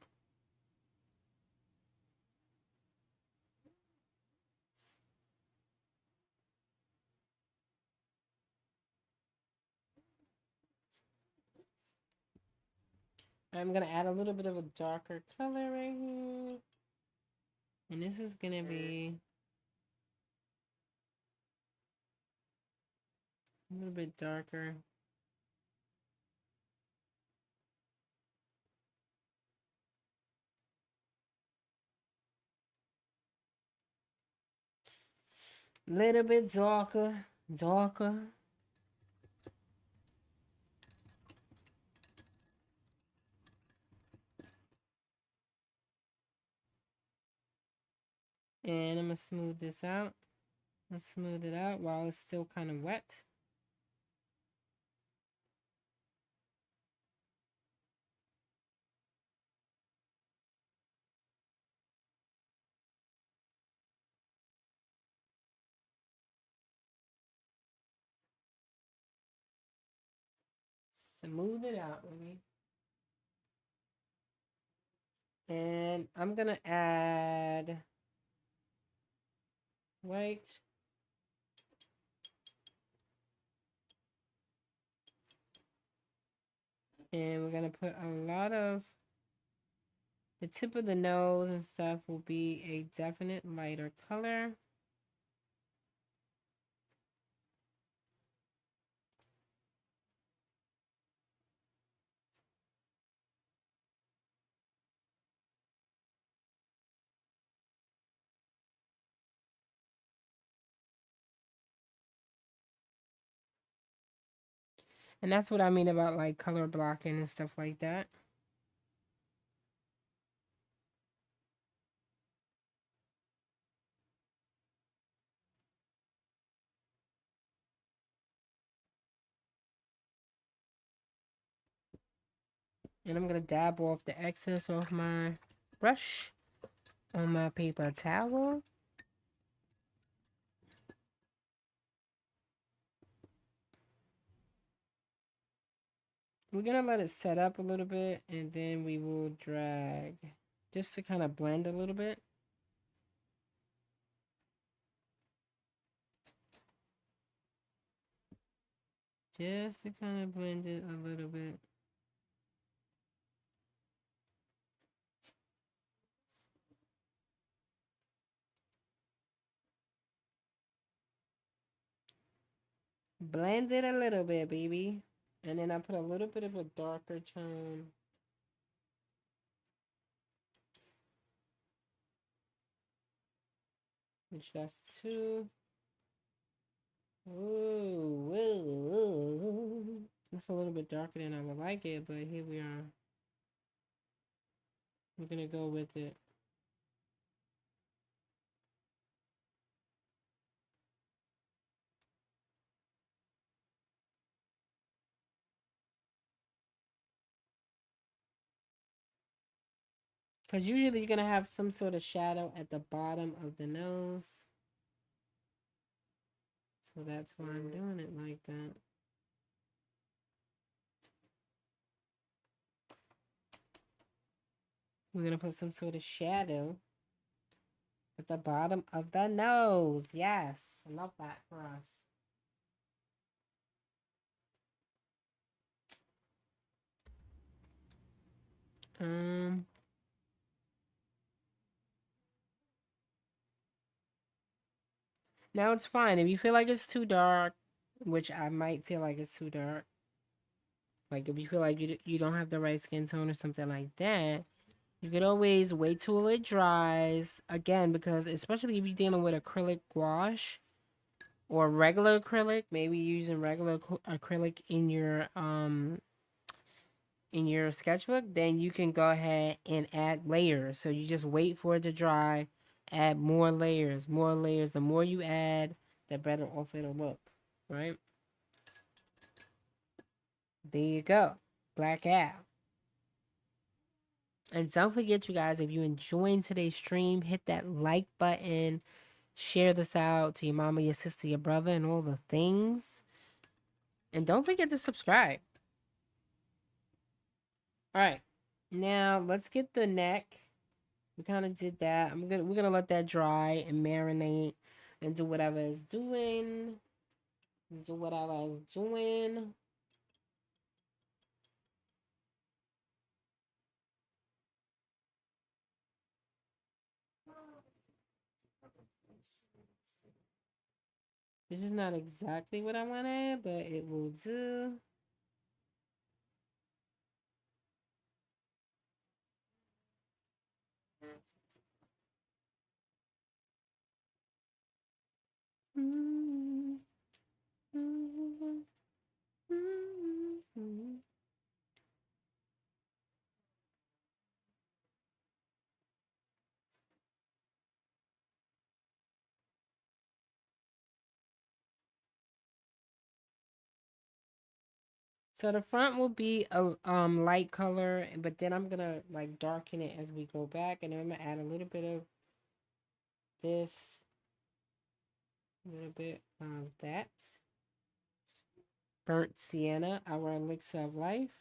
I'm going to add a little bit of a darker color right here. And this is going to be a little bit darker. Little bit darker. And I'm going to smooth this out. Let's smooth it out while it's still kind of wet. Smooth it out, baby. And I'm going to add white. And we're going to put a lot of, the tip of the nose and stuff will be a definite lighter color. And that's what I mean about like color blocking and stuff like that. And I'm going to dab off the excess off my brush on my paper towel. We're going to let it set up a little bit and then we will drag just to kind of blend a little bit. Just to kind of blend it a little bit. Blend it a little bit, baby. And then I put a little bit of a darker tone. Which that's 2. Ooh. That's a little bit darker than I would like it, but here we are. We're going to go with it. Because usually you're going to have some sort of shadow at the bottom of the nose. So that's why I'm doing it like that. We're going to put some sort of shadow at the bottom of the nose. Yes, I love that for us. Now it's fine. If you feel like it's too dark, which I might feel like it's too dark, like if you feel like you don't have the right skin tone or something like that, you could always wait till it dries. Again, because especially if you're dealing with acrylic gouache or regular acrylic, maybe using regular acrylic in your sketchbook, then you can go ahead and add layers. So you just wait for it to dry, add more layers, more layers. The more you add, the better off it'll look, right? There you go. Black out. And don't forget, you guys, if you're enjoying today's stream, hit that like button. Share this out to your mama, your sister, your brother, and all the things. And don't forget to subscribe. All right. Now let's get the neck. We kind of did that. We're gonna let that dry and marinate and do whatever it's doing. Do whatever it's doing. This is not exactly what I wanted, but it will do. So the front will be a light color, but then I'm gonna like darken it as we go back, and then I'm gonna add a little bit of this, a little bit of that. Burnt sienna, our elixir of life.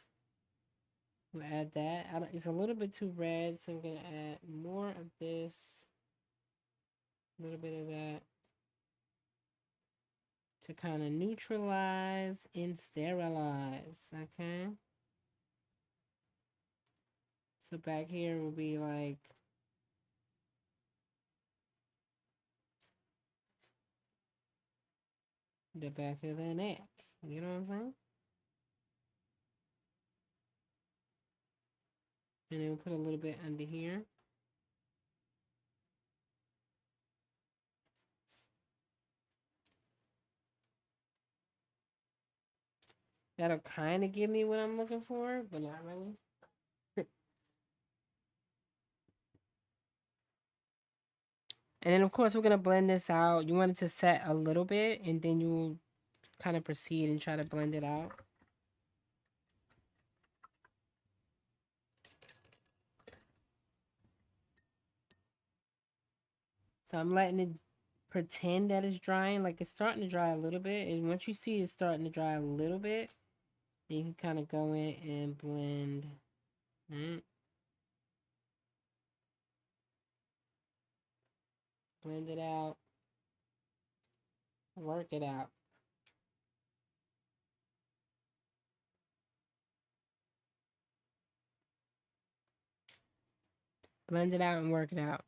We'll add that. It's a little bit too red, so I'm gonna add more of this, a little bit of that, to kind of neutralize and sterilize. Okay. So back here will be like the back of the neck. You know what I'm saying? And then we'll put a little bit under here. That'll kind of give me what I'm looking for, but not really. And then, of course, we're going to blend this out. You want it to set a little bit, and then you kind of proceed and try to blend it out. So I'm letting it pretend that it's drying. Like it's starting to dry a little bit. And once you see it's starting to dry a little bit, then you can kind of go in and blend. Right? Blend it out. Work it out. Blend it out and work it out.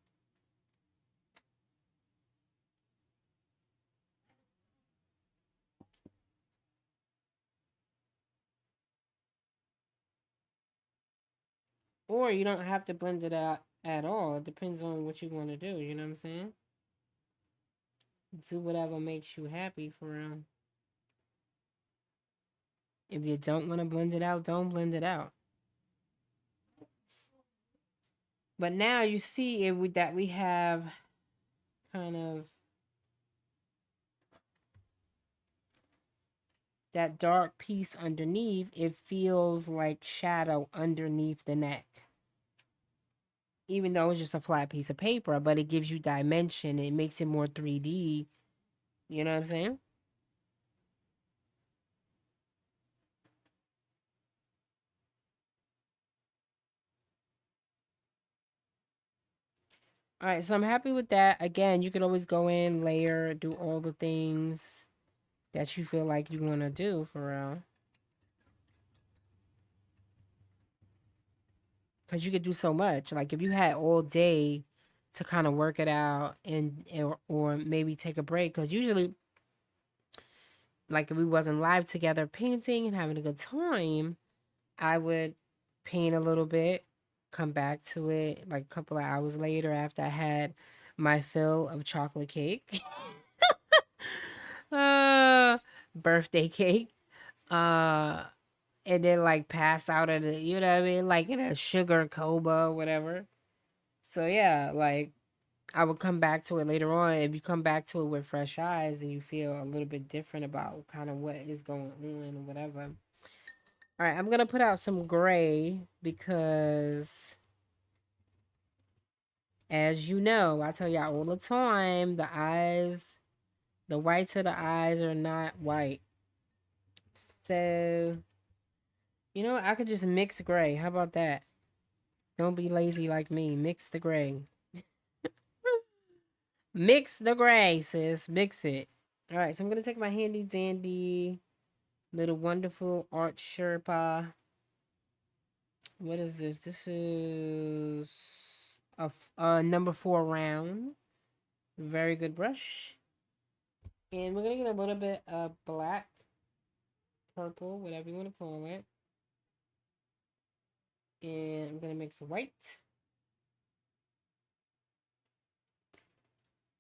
Or you don't have to blend it out at all. It depends on what you want to do. You know what I'm saying? Do whatever makes you happy for real. If you don't want to blend it out, don't blend it out. But now you see that we have kind of that dark piece underneath. It feels like shadow underneath the neck. Even though it's just a flat piece of paper, but it gives you dimension. It makes it more 3D. You know what I'm saying? All right, so I'm happy with that. Again, you can always go in, layer, do all the things that you feel like you want to do for real. Because you could do so much. Like if you had all day to kind of work it out or maybe take a break. Because usually, like if we wasn't live together painting and having a good time, I would paint a little bit, come back to it like a couple of hours later after I had my fill of chocolate cake. Birthday cake. Uh and then like pass out at a, you know what I mean? Like in a sugar coma or whatever. So yeah, like I would come back to it later on. If you come back to it with fresh eyes, then you feel a little bit different about kind of what is going on or whatever. All right, I'm gonna put out some gray because, as you know, I tell y'all all the time, the whites of the eyes are not white. So You know, I could just mix gray. How about that? Don't be lazy like me. Mix the gray. Mix the gray, sis. Mix it. All right, so I'm going to take my handy dandy little wonderful art Sherpa. What is this? This is a number 4 round. Very good brush. And we're going to get a little bit of black, purple, whatever you want to call it. And I'm going to mix white.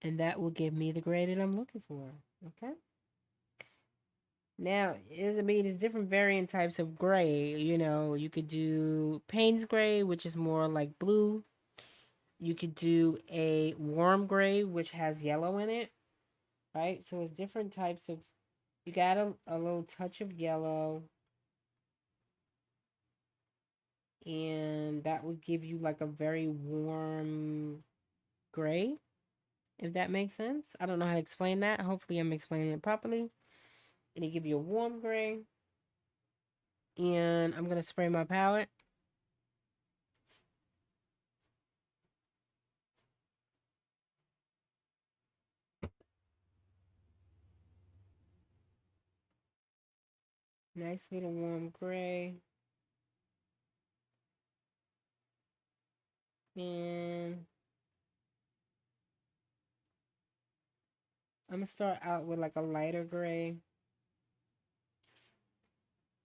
And that will give me the gray that I'm looking for. Okay. Now, there's different variant types of gray. You know, you could do Payne's gray, which is more like blue. You could do a warm gray, which has yellow in it. Right? So it's different types of, you got a little touch of yellow. And that would give you like a very warm gray, if that makes sense. I don't know how to explain that. Hopefully I'm explaining it properly. And it give you a warm gray. And I'm going to spray my palette. Nice little warm gray. And I'm going to start out with like a lighter gray.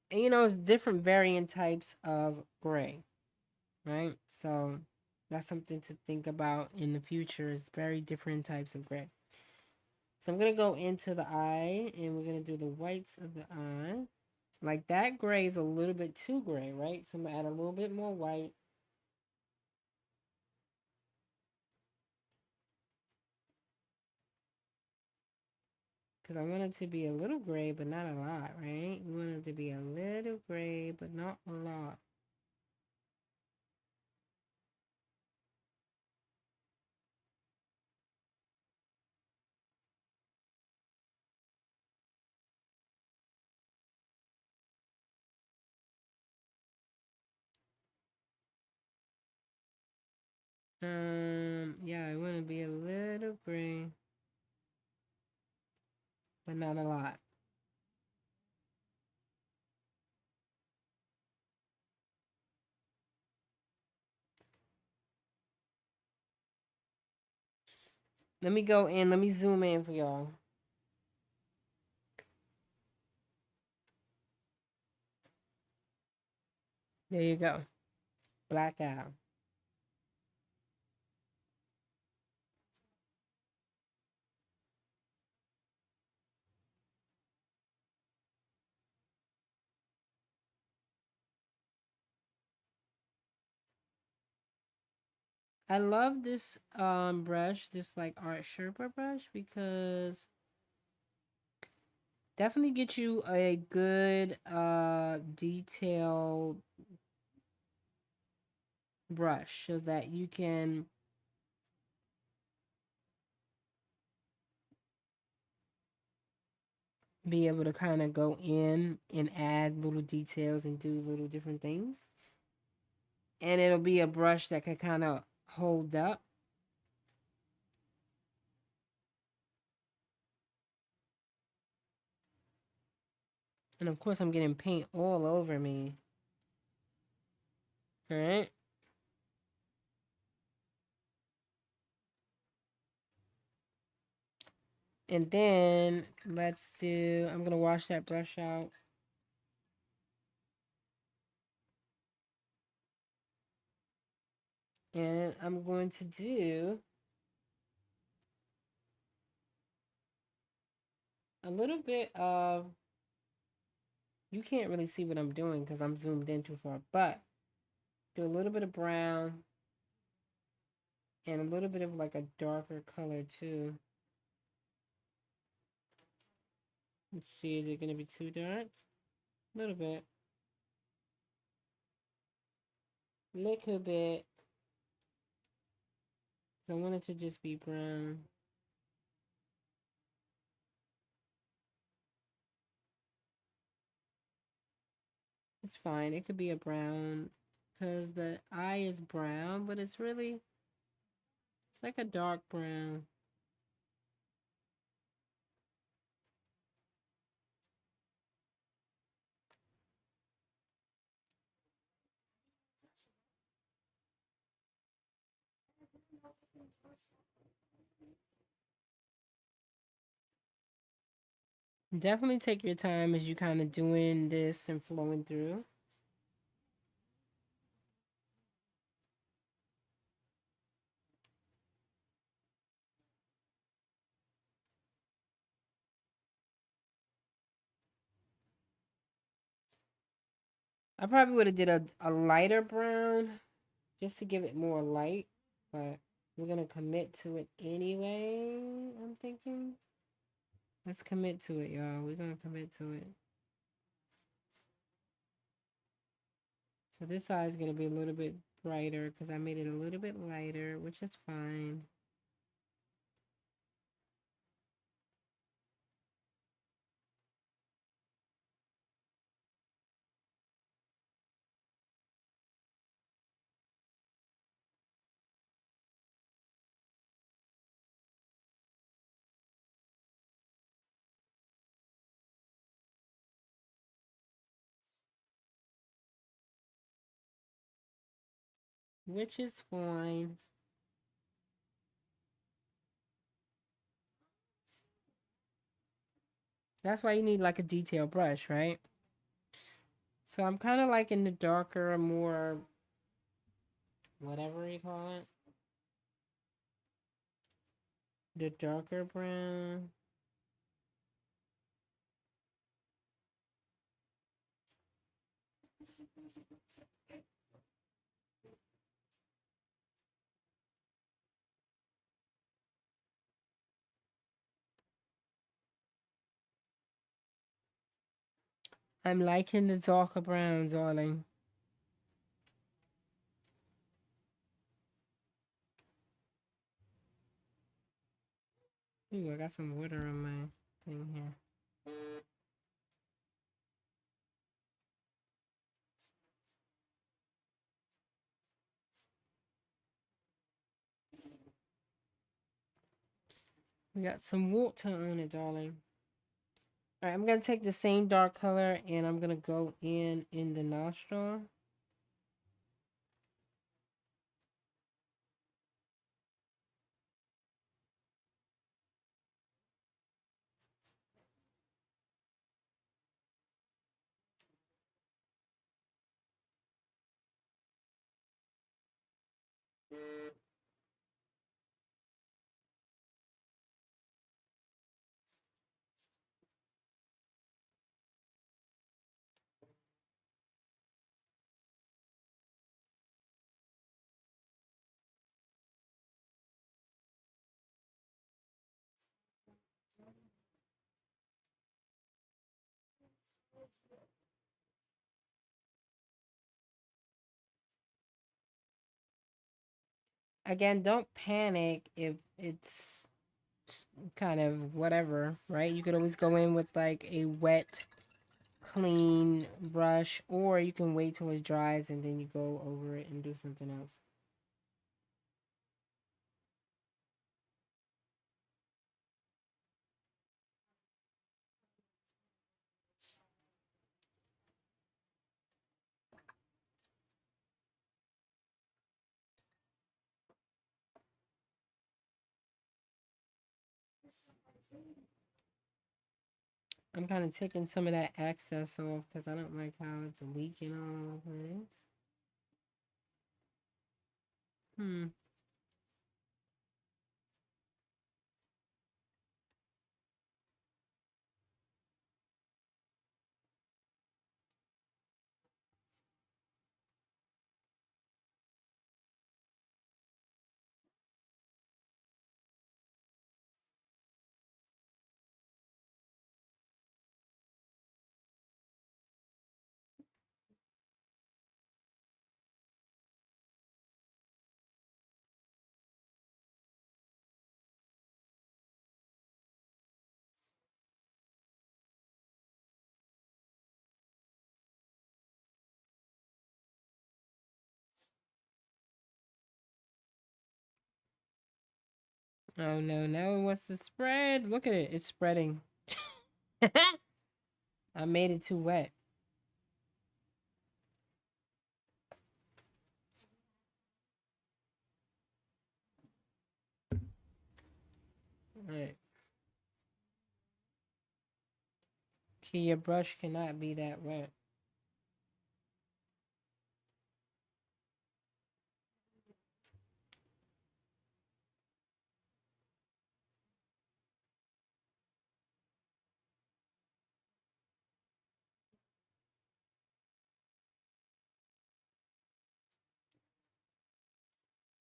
And you know, it's different variant types of gray, right? So that's something to think about in the future, is very different types of gray. So I'm going to go into the eye and we're going to do the whites of the eye. Like that gray is a little bit too gray, right? So I'm going to add a little bit more white. Because I want it to be a little gray, but not a lot, right? You want it to be a little gray, but not a lot. Yeah, I want to be a little gray, but not a lot. Let me go in. Let me zoom in for y'all. There you go. Black eye. I love this brush, this like art Sherpa brush, because definitely get you a good detailed brush so that you can be able to kind of go in and add little details and do little different things. And it'll be a brush that can kind of hold up. And of course, I'm getting paint all over me. All right. And then let's do, I'm going to wash that brush out. And I'm going to do a little bit of, you can't really see what I'm doing because I'm zoomed in too far, but do a little bit of brown and a little bit of like a darker color too. Let's see, is it going to be too dark? A little bit. Little bit. So I want it to just be brown. It's fine. It could be a brown because the eye is brown, but it's like a dark brown. Definitely take your time as you kind of doing this and flowing through. I probably would have did a lighter brown just to give it more light, but we're gonna commit to it anyway, I'm thinking. Let's commit to it, y'all. We're gonna commit to it. So this side is gonna be a little bit brighter because I made it a little bit lighter, which is fine. Which is fine. That's why you need like a detail brush, right? So I'm kind of like in the darker, more whatever you call it. The darker brown. I'm liking the darker brown, darling. Ooh, I got some water on my thing here. We got some water on it, darling. All right, I'm going to take the same dark color and I'm going to go in the nostril. Again, don't panic if it's kind of whatever, right? You could always go in with like a wet, clean brush, or you can wait till it dries and then you go over it and do something else. I'm kind of taking some of that excess off because I don't like how it's leaking all over the place. Hmm. Oh no, now it wants to spread. Look at it. It's spreading. I made it too wet. Alright. Okay, your brush cannot be that wet.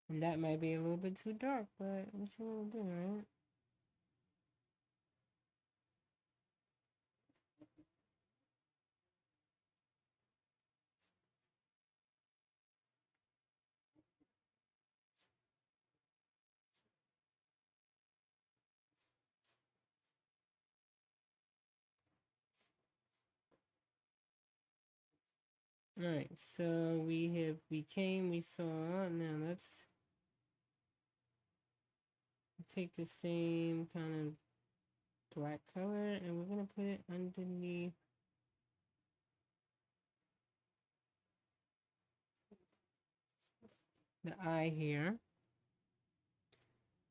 And that might be a little bit too dark, but what you want to do, right? Alright, so we saw. Now let's take the same kind of black color and we're gonna put it underneath the eye here.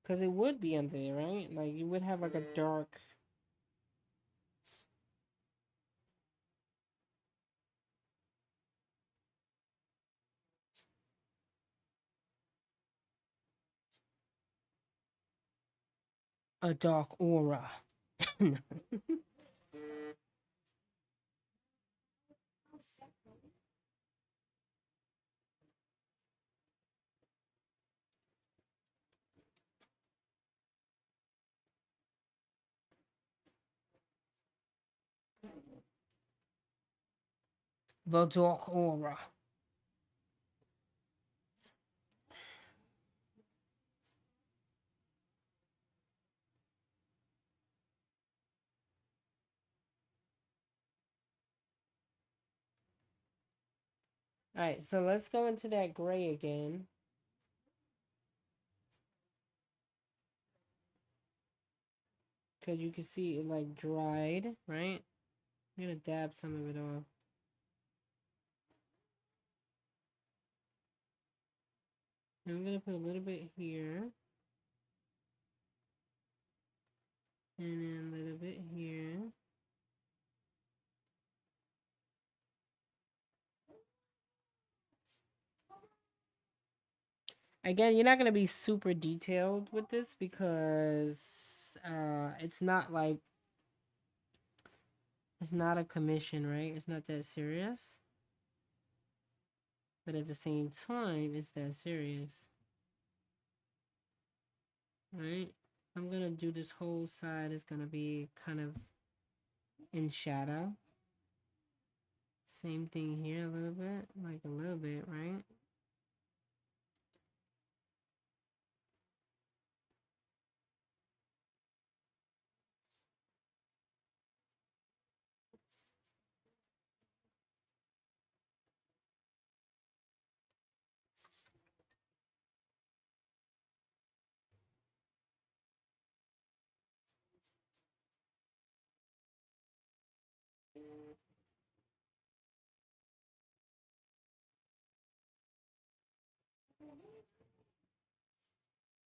Because it would be under there, right? Like you would have like a dark. A dark aura. The dark aura. Alright, so let's go into that gray again. Because you can see it like dried, right? I'm gonna dab some of it off. And I'm gonna put a little bit here. And then a little bit here. Again, you're not gonna be super detailed with this because it's not like it's not a commission, right? It's not that serious. But at the same time, it's that serious. Right? I'm gonna do this whole side is gonna be kind of in shadow. Same thing here a little bit, like a little bit, right?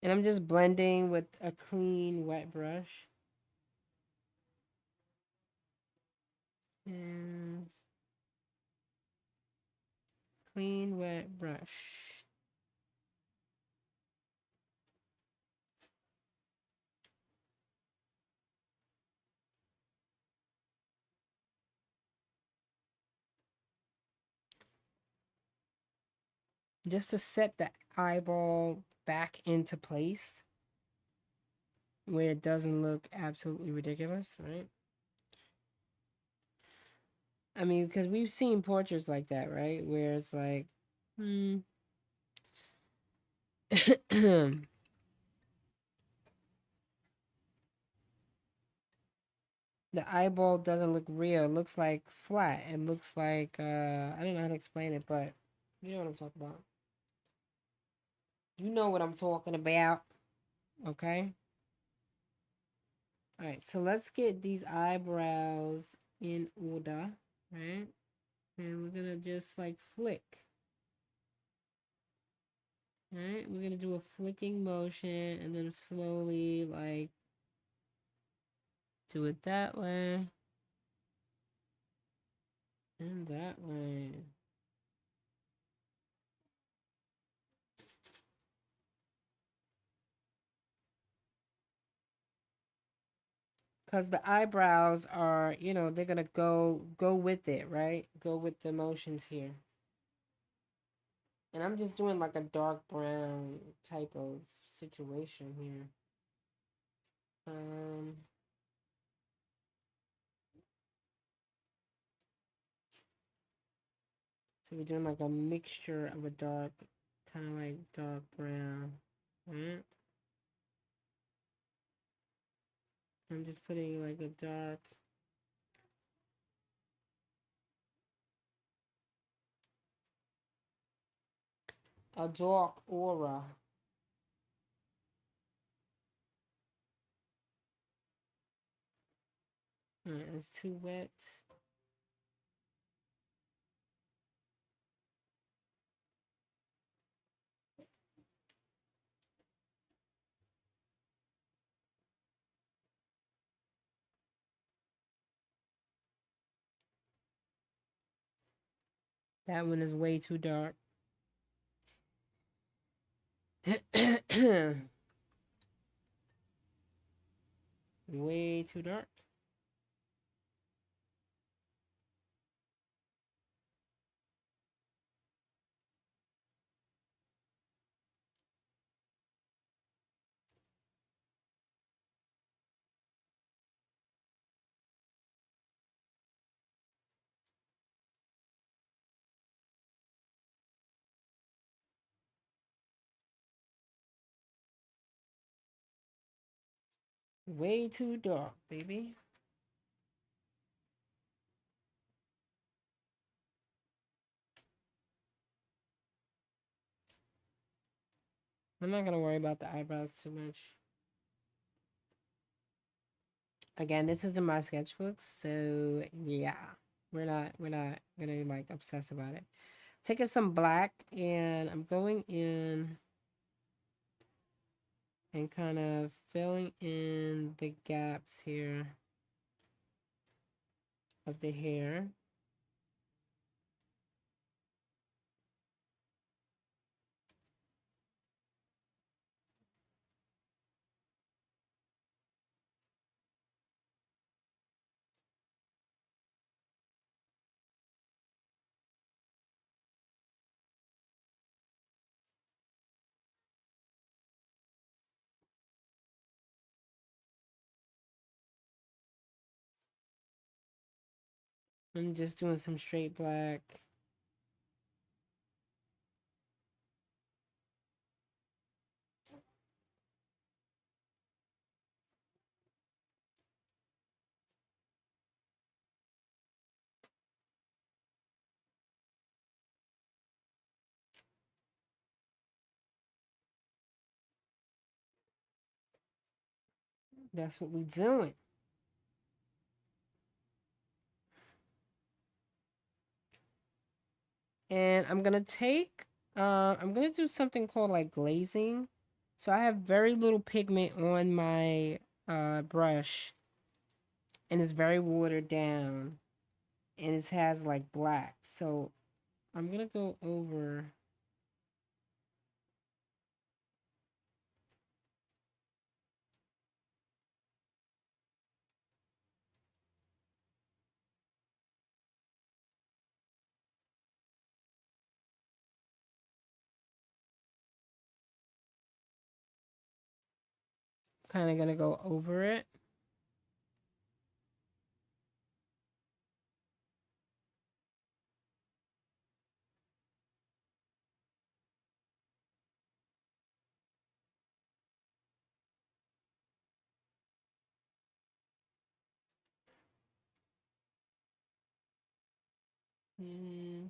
And I'm just blending with a clean wet brush. And clean wet brush. Just to set the eyeball back into place where it doesn't look absolutely ridiculous, right? I mean, because we've seen portraits like that, right? Where it's like, the eyeball doesn't look real. It looks like flat. It looks like I don't know how to explain it, but you know what I'm talking about. You know what I'm talking about. Okay? All right, so let's get these eyebrows in order, right? And we're gonna just like flick. Right, we're gonna do a flicking motion and then slowly like do it that way and that way. Because the eyebrows are, you know, they're gonna go with it, right? Go with the motions here. And I'm just doing like a dark brown type of situation here. Um, so we're doing like a mixture of a dark, kind of like dark brown, right? I'm just putting like a dark aura. Alright, it's too wet. That one is way too dark. Way too dark. Way too dark, baby. I'm not gonna worry about the eyebrows too much. Again, this is in my sketchbook, so yeah. We're not gonna like obsess about it. Taking some black and I'm going in and kind of filling in the gaps here of the hair. I'm just doing some straight black. That's what we doing. And I'm gonna I'm gonna do something called like glazing. So I have very little pigment on my brush, and it's very watered down, and it has like black. So I'm gonna go over. Kind of gonna go over it. Mm.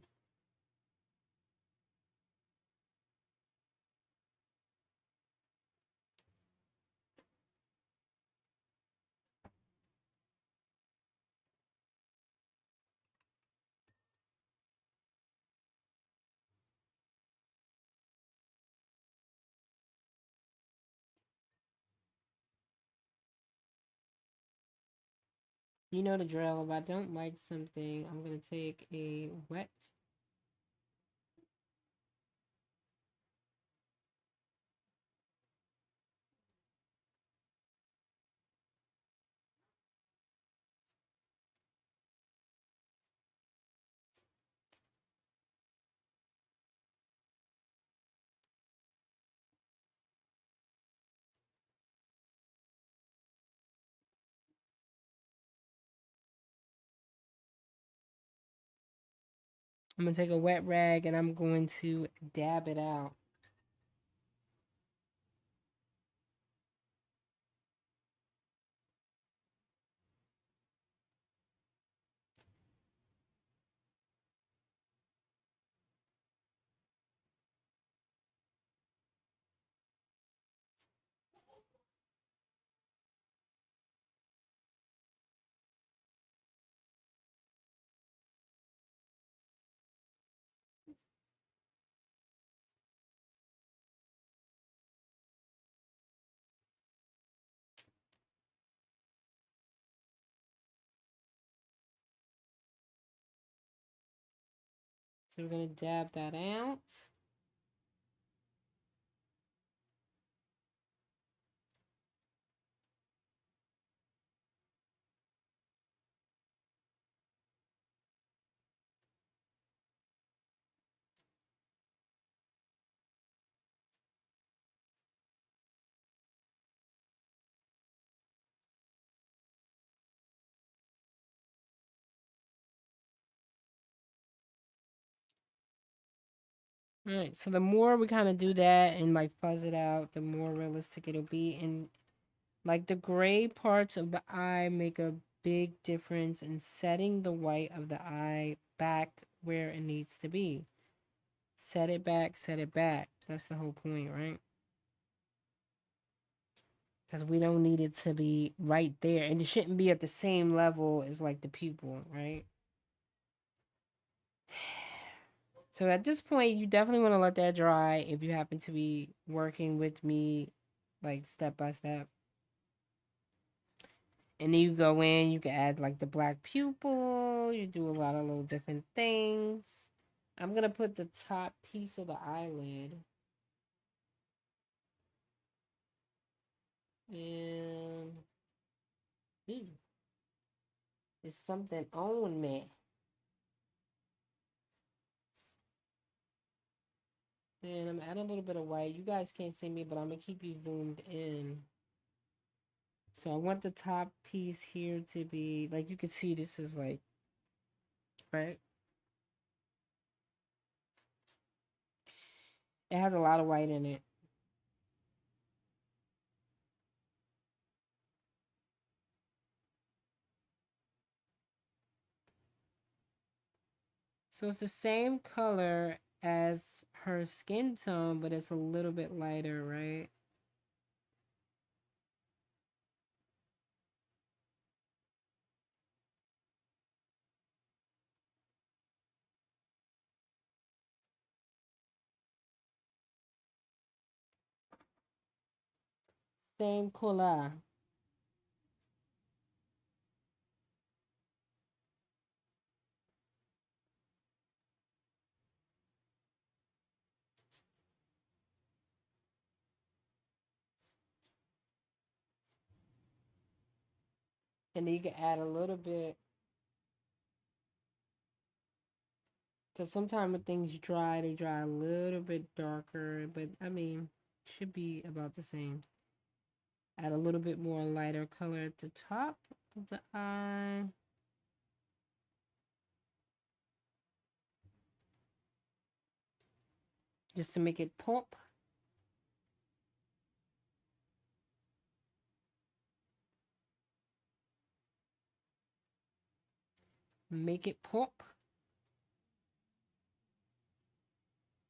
You know the drill. If I don't like something, I'm going to take a wet. I'm going to take a wet rag and I'm going to dab it out. So we're going to dab that out. All right, so the more we kind of do that and like fuzz it out, the more realistic it'll be. And like the gray parts of the eye make a big difference in setting the white of the eye back where it needs to be. Set it back, set it back. That's the whole point, right? Because we don't need it to be right there. And it shouldn't be at the same level as like the pupil, right? So at this point, you definitely want to let that dry if you happen to be working with me like step by step. And then you go in, you can add like the black pupil, you do a lot of little different things. I'm gonna put the top piece of the eyelid. And it's something on me. And I'm adding a little bit of white. You guys can't see me, but I'm gonna keep you zoomed in. So I want the top piece here to be like you can see this is like right. It has a lot of white in it. So it's the same color as her skin tone, but it's a little bit lighter, right? Same color. And then you can add a little bit, because sometimes when things dry, they dry a little bit darker, but I mean, should be about the same. Add a little bit more lighter color at the top of the eye. Just to make it pop. Make it pop.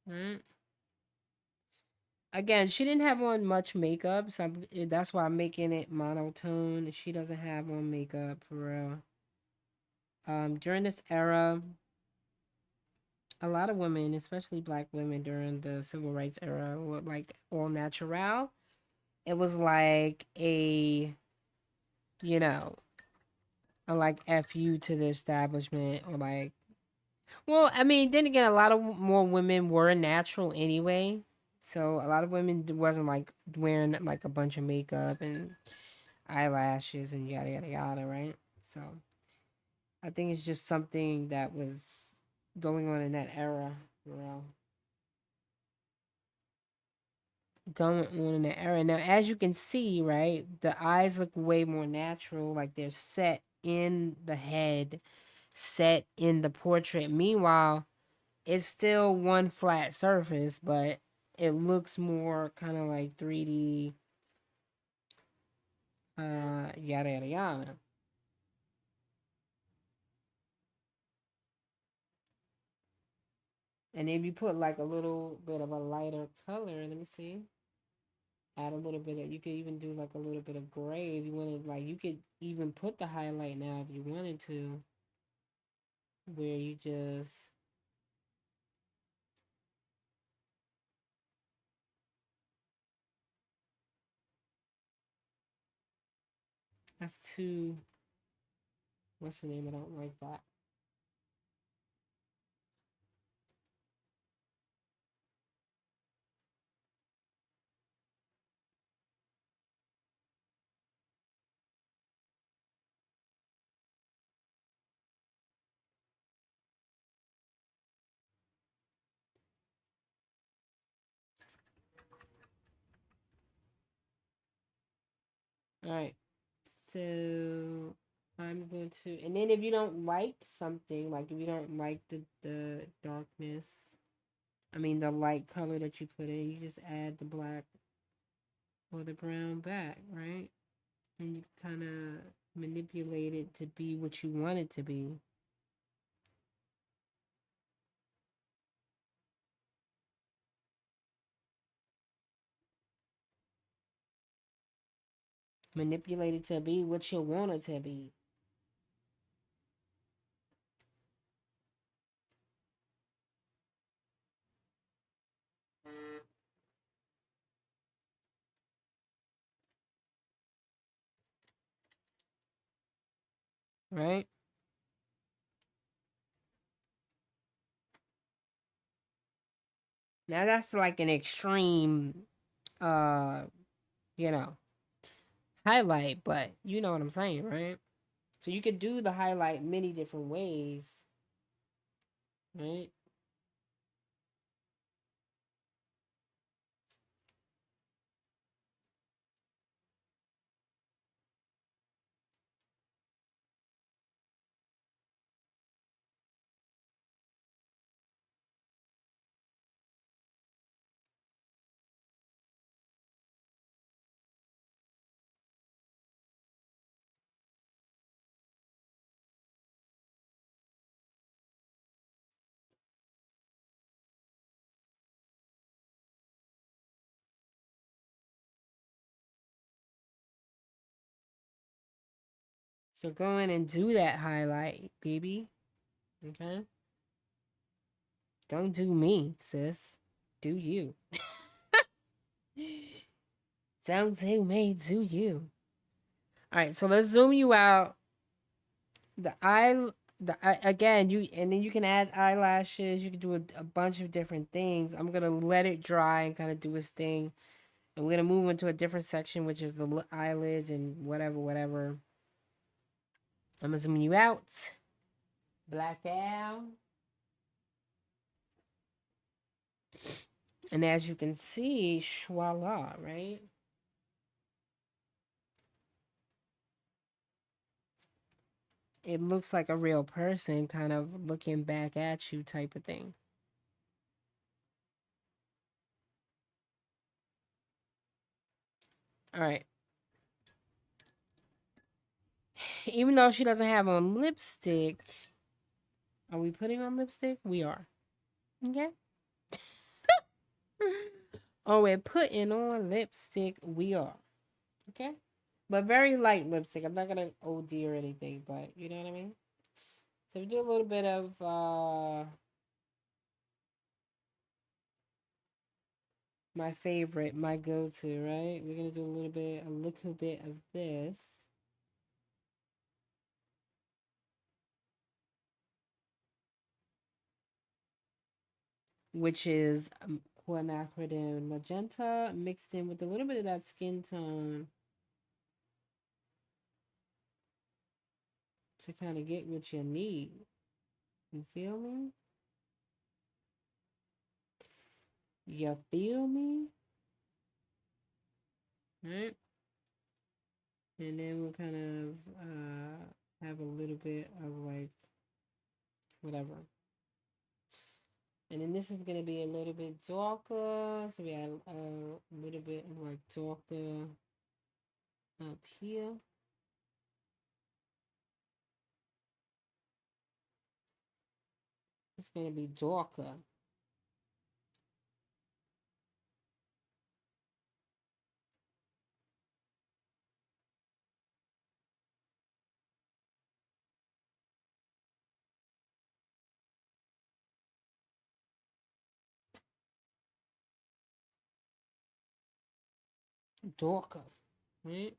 Right. Again, she didn't have on much makeup, so that's why I'm making it monotone. She doesn't have on makeup for real. During this era, a lot of women, especially black women during the civil rights era, were like all natural. It was like a, you know, or like "F you" to the establishment, or like, well, I mean, then again, a lot of more women were natural anyway. So a lot of women wasn't like wearing like a bunch of makeup and eyelashes and yada yada yada, right? So I think it's just something that was going on in that era, you know, going on in that era. Now, as you can see, right, the eyes look way more natural, like they're set in the head, set in the portrait. Meanwhile, it's still one flat surface, but it looks more kind of like 3D, yada yada yada. And if you put like a little bit of a lighter color, let me see, add a little bit of, you could even do like a little bit of gray if you wanted, like you could even put the highlight now if you wanted to, where you just, that's too, what's the name? I don't like that. All right. So I'm going to, and then if you don't like something, like if you don't like the darkness, I mean the light color that you put in, you just add the black or the brown back, right? And you kind of manipulate it to be what you want it to be. Manipulate it to be what you want it to be, right? Now that's like an extreme, uh, you know, highlight, but you know what I'm saying, right? So you could do the highlight many different ways, right? So go in and do that highlight, baby. Okay? Don't do me, sis. Do you. Don't do me, do you. All right, so let's zoom you out. The eye, again, you, and then you can add eyelashes. You can do a bunch of different things. I'm gonna let it dry and kind of do its thing, and we're gonna move into a different section, which is the eyelids and whatever, whatever. I'm gonna zoom you out. Black out. And as you can see, voila, right? It looks like a real person kind of looking back at you type of thing. All right. Even though she doesn't have on lipstick, are we putting on lipstick? We are. Okay. Oh, we're putting on lipstick. We are. Okay. But very light lipstick. I'm not gonna OD or anything, but you know what I mean? So we do a little bit of my favorite, my go-to, right? We're gonna do a little bit of this. which is quinacridone magenta mixed in with a little bit of that skin tone to kind of get what you need. You feel me? You feel me? Right? And then we'll kind of have a little bit of like whatever. And then this is going to be a little bit darker. So we have a little bit of like darker up here. It's going to be darker. Darker. Right?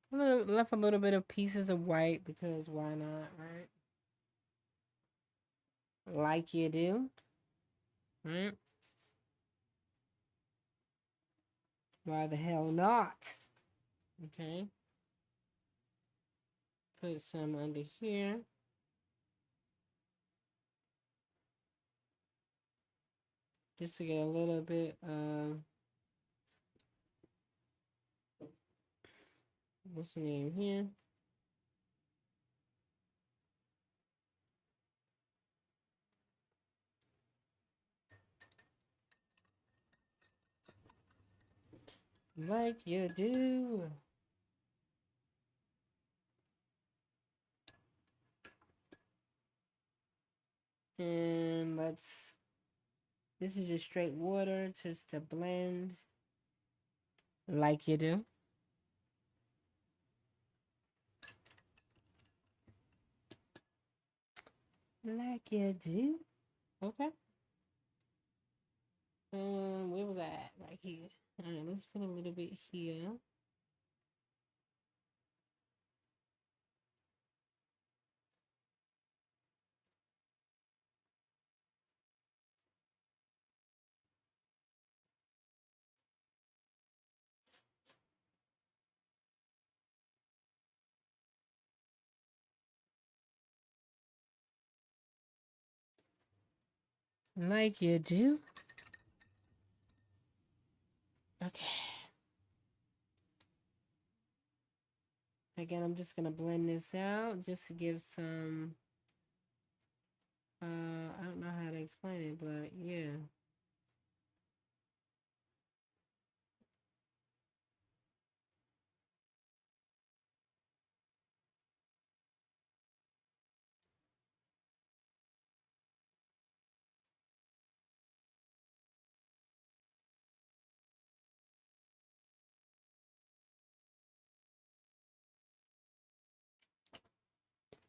Left a little bit of pieces of white because why not, right? Like you do, right? Why the hell not? Okay. Put some under here. Just to get a little bit of, what's the name here? Like you do. And this is just straight water just to blend like you do. Like you do. Okay. Where was I at? Right here. All right, let's put a little bit here. Like you do. Okay. Again, I'm just gonna blend this out just to give some I don't know how to explain it, but yeah.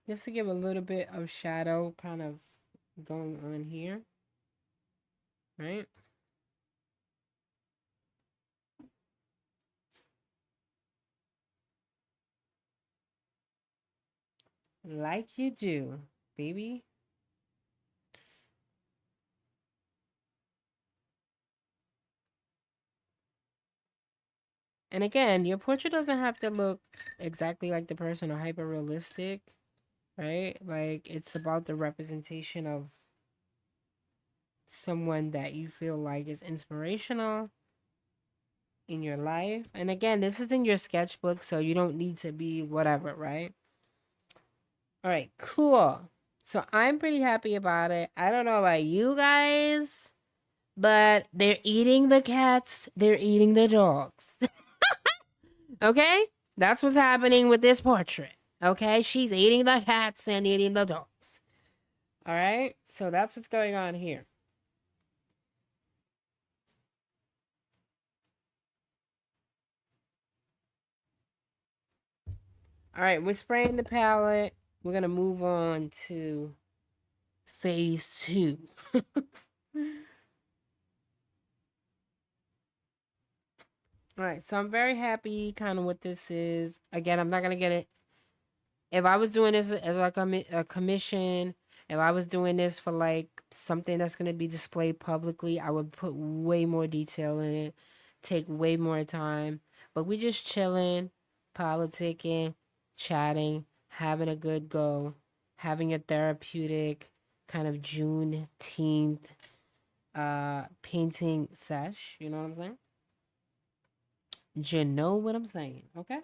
Just to give a little bit of shadow kind of going on here. Right? Like you do, baby. And again, your portrait doesn't have to look exactly like the person or hyper realistic, right? Like it's about the representation of someone that you feel like is inspirational in your life. And again, this is in your sketchbook, so you don't need to be whatever, right? All right, cool. So I'm pretty happy about it. I don't know about you guys, but they're eating the cats, they're eating the dogs. Okay? That's what's happening with this portrait. Okay? She's eating the cats and eating the dogs. All right? So that's what's going on here. All right, we're spraying the palette. We're going to move on to phase 2. All right, so I'm very happy kind of what this is. Again, I'm not going to get it. If I was doing this as like a commission, if I was doing this for like something that's going to be displayed publicly, I would put way more detail in it, take way more time. But we just chilling, politicking, chatting, having a good go, having a therapeutic kind of Juneteenth painting sesh. You know what I'm saying? You know what I'm saying, okay?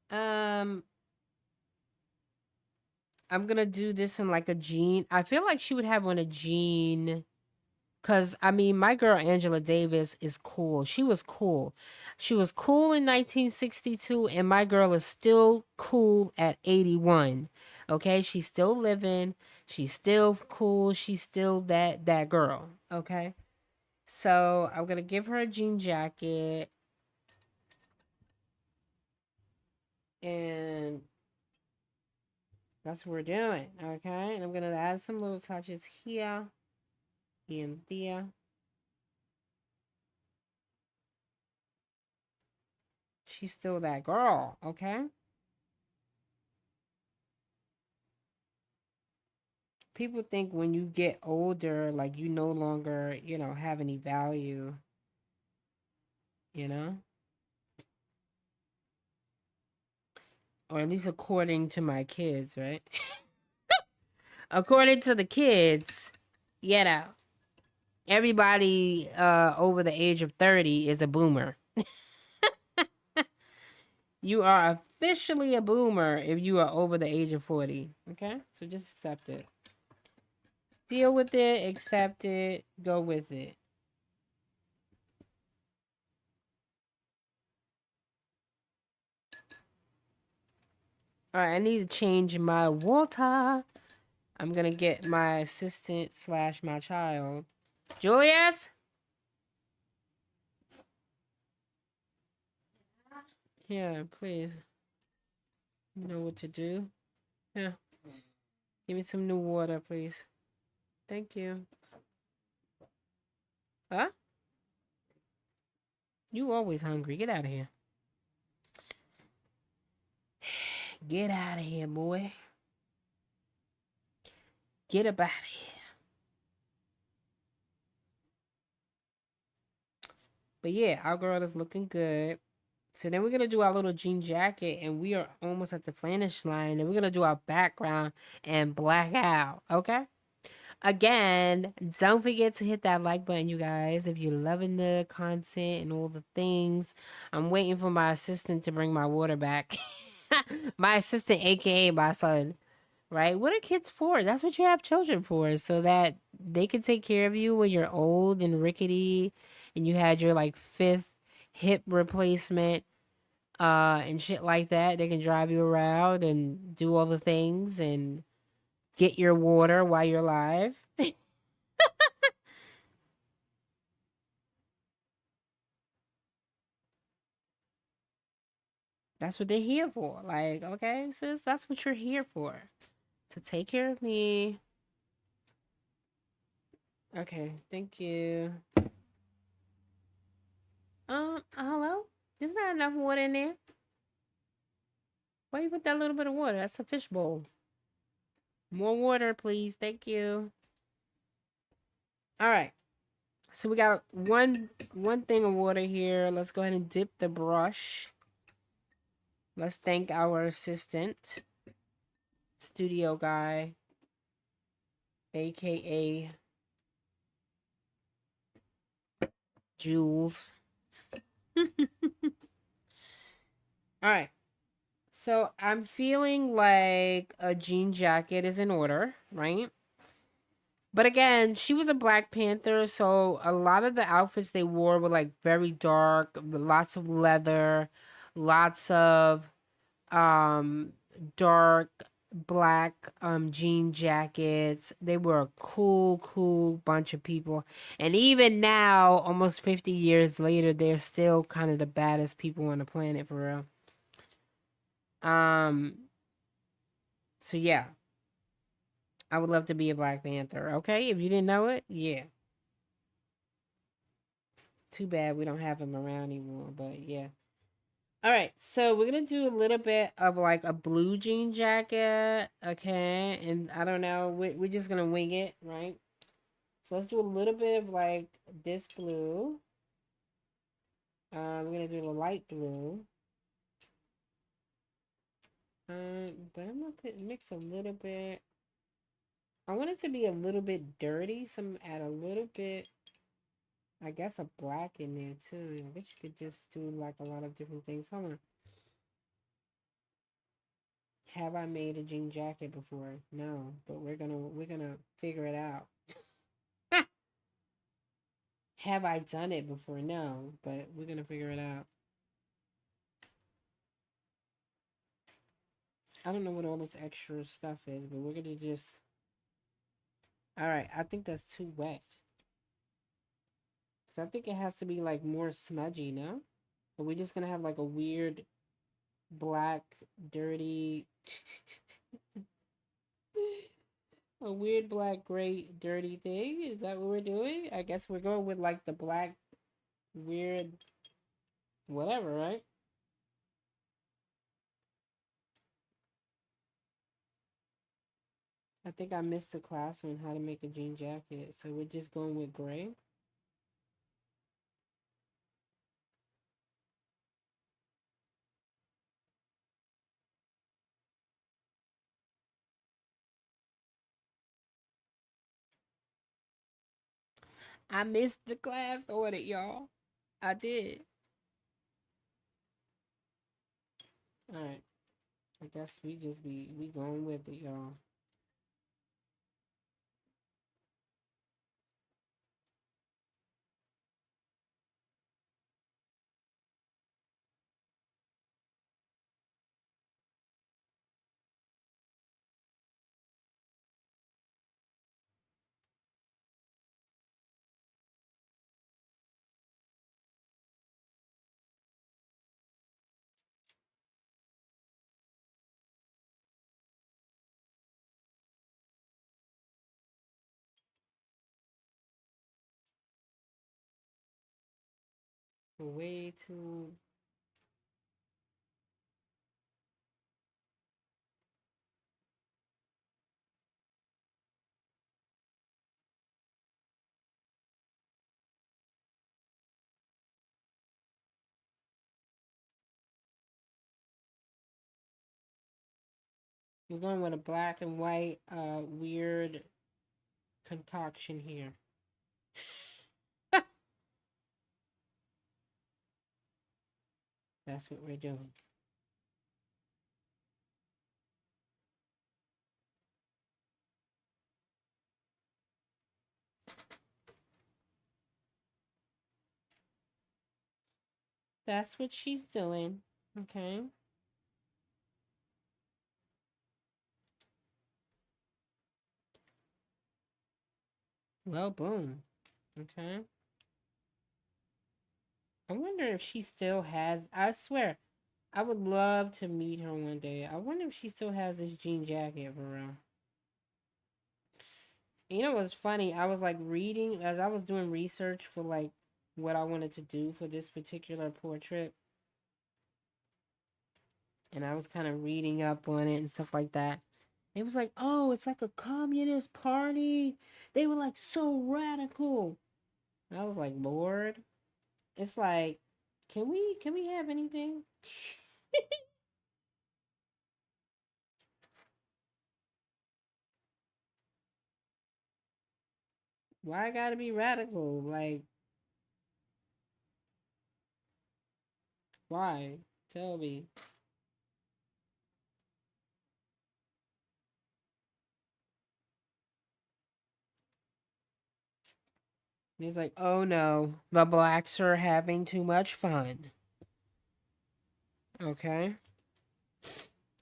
Um, I'm gonna do this in like a jean. I feel like she would have on a jean. Cause I mean, my girl Angela Davis is cool. She was cool. She was cool in 1962, and my girl is still cool at 81. Okay, she's still living. She's still cool. She's still that girl. Okay, so I'm gonna give her a jean jacket, and that's what we're doing. Okay, and I'm gonna add some little touches here and there. She's still that girl, okay? People think when you get older, like you no longer, have any value, you know? Or at least according to my kids, right? According to the kids, you know, everybody over the age of 30 is a boomer. You are officially a boomer if you are over the age of 40, okay? So just accept it. Deal with it, accept it, go with it. All right, I need to change my water. I'm going to get my assistant / my child. Julius? Yeah, please. You know what to do. Yeah. Give me some new water, please. Thank you. Huh? You always hungry. Get out of here. Get out of here, boy. Get up out of here. But yeah, our girl is looking good. So then we're going to do our little jean jacket, and we are almost at the finish line. And we're going to do our background and black out. Okay? Again, don't forget to hit that like button, you guys, if you're loving the content and all the things. I'm waiting for my assistant to bring my water back. My assistant, aka my son, right? What are kids for? That's what you have children for, so that they can take care of you when you're old and rickety and you had your like 5th hip replacement and shit like that. They can drive you around and do all the things and get your water while you're alive. That's what they're here for. Like, okay, sis, that's what you're here for. To take care of me. Okay, thank you. Hello? There's not enough water in there. Why you put that little bit of water? That's a fish bowl. More water, please. Thank you. All right. So we got one thing of water here. Let's go ahead and dip the brush. Let's thank our assistant, studio guy, aka Jules. All right. So I'm feeling like a jean jacket is in order, right? But again, she was a Black Panther, so a lot of the outfits they wore were like very dark, lots of leather, lots of um dark black jean jackets. They were a cool bunch of people. And even now, almost 50 years later, they're still kind of the baddest people on the planet for real. Um, so yeah, I would love to be a Black Panther. Okay, if you didn't know it, yeah. Too bad we don't have him around anymore, but yeah. All right, so we're gonna do a little bit of like a blue jean jacket, okay? And I don't know, we're just gonna wing it, right? So let's do a little bit of like this blue. We're gonna do the light blue. But I'm gonna mix a little bit. I want it to be a little bit dirty. Some add a little bit, I guess, a black in there too. I guess you could just do like a lot of different things. Hold on. Have I made a jean jacket before? No, but we're gonna figure it out. Have I done it before? No, but we're gonna figure it out. I don't know what all this extra stuff is, but we're gonna just. All right, I think that's too wet. Cause I think it has to be like more smudgy, no? But we're just gonna have like a weird black, dirty, a weird black, gray, dirty thing. Is that what we're doing? I guess we're going with like the black, weird, whatever, right? I think I missed the class on how to make a jean jacket, so we're just going with gray. I missed the class on it, y'all. I did. All right. I guess we going with it, y'all. Way too. We're going with a black and white, weird concoction here. That's what we're doing. That's what she's doing. Okay. Well, boom. Okay. I wonder if she still has. I swear, I would love to meet her one day. I wonder if she still has this jean jacket for real. You know what's funny? I was like reading as I was doing research for like what I wanted to do for this particular portrait, and I was kind of reading up on it and stuff like that. It was like, oh, it's like a communist party. They were like so radical. And I was like, Lord, it's like, can we have anything? Why I gotta be radical? Like, why? Tell me. And he's like, oh no, the blacks are having too much fun. Okay.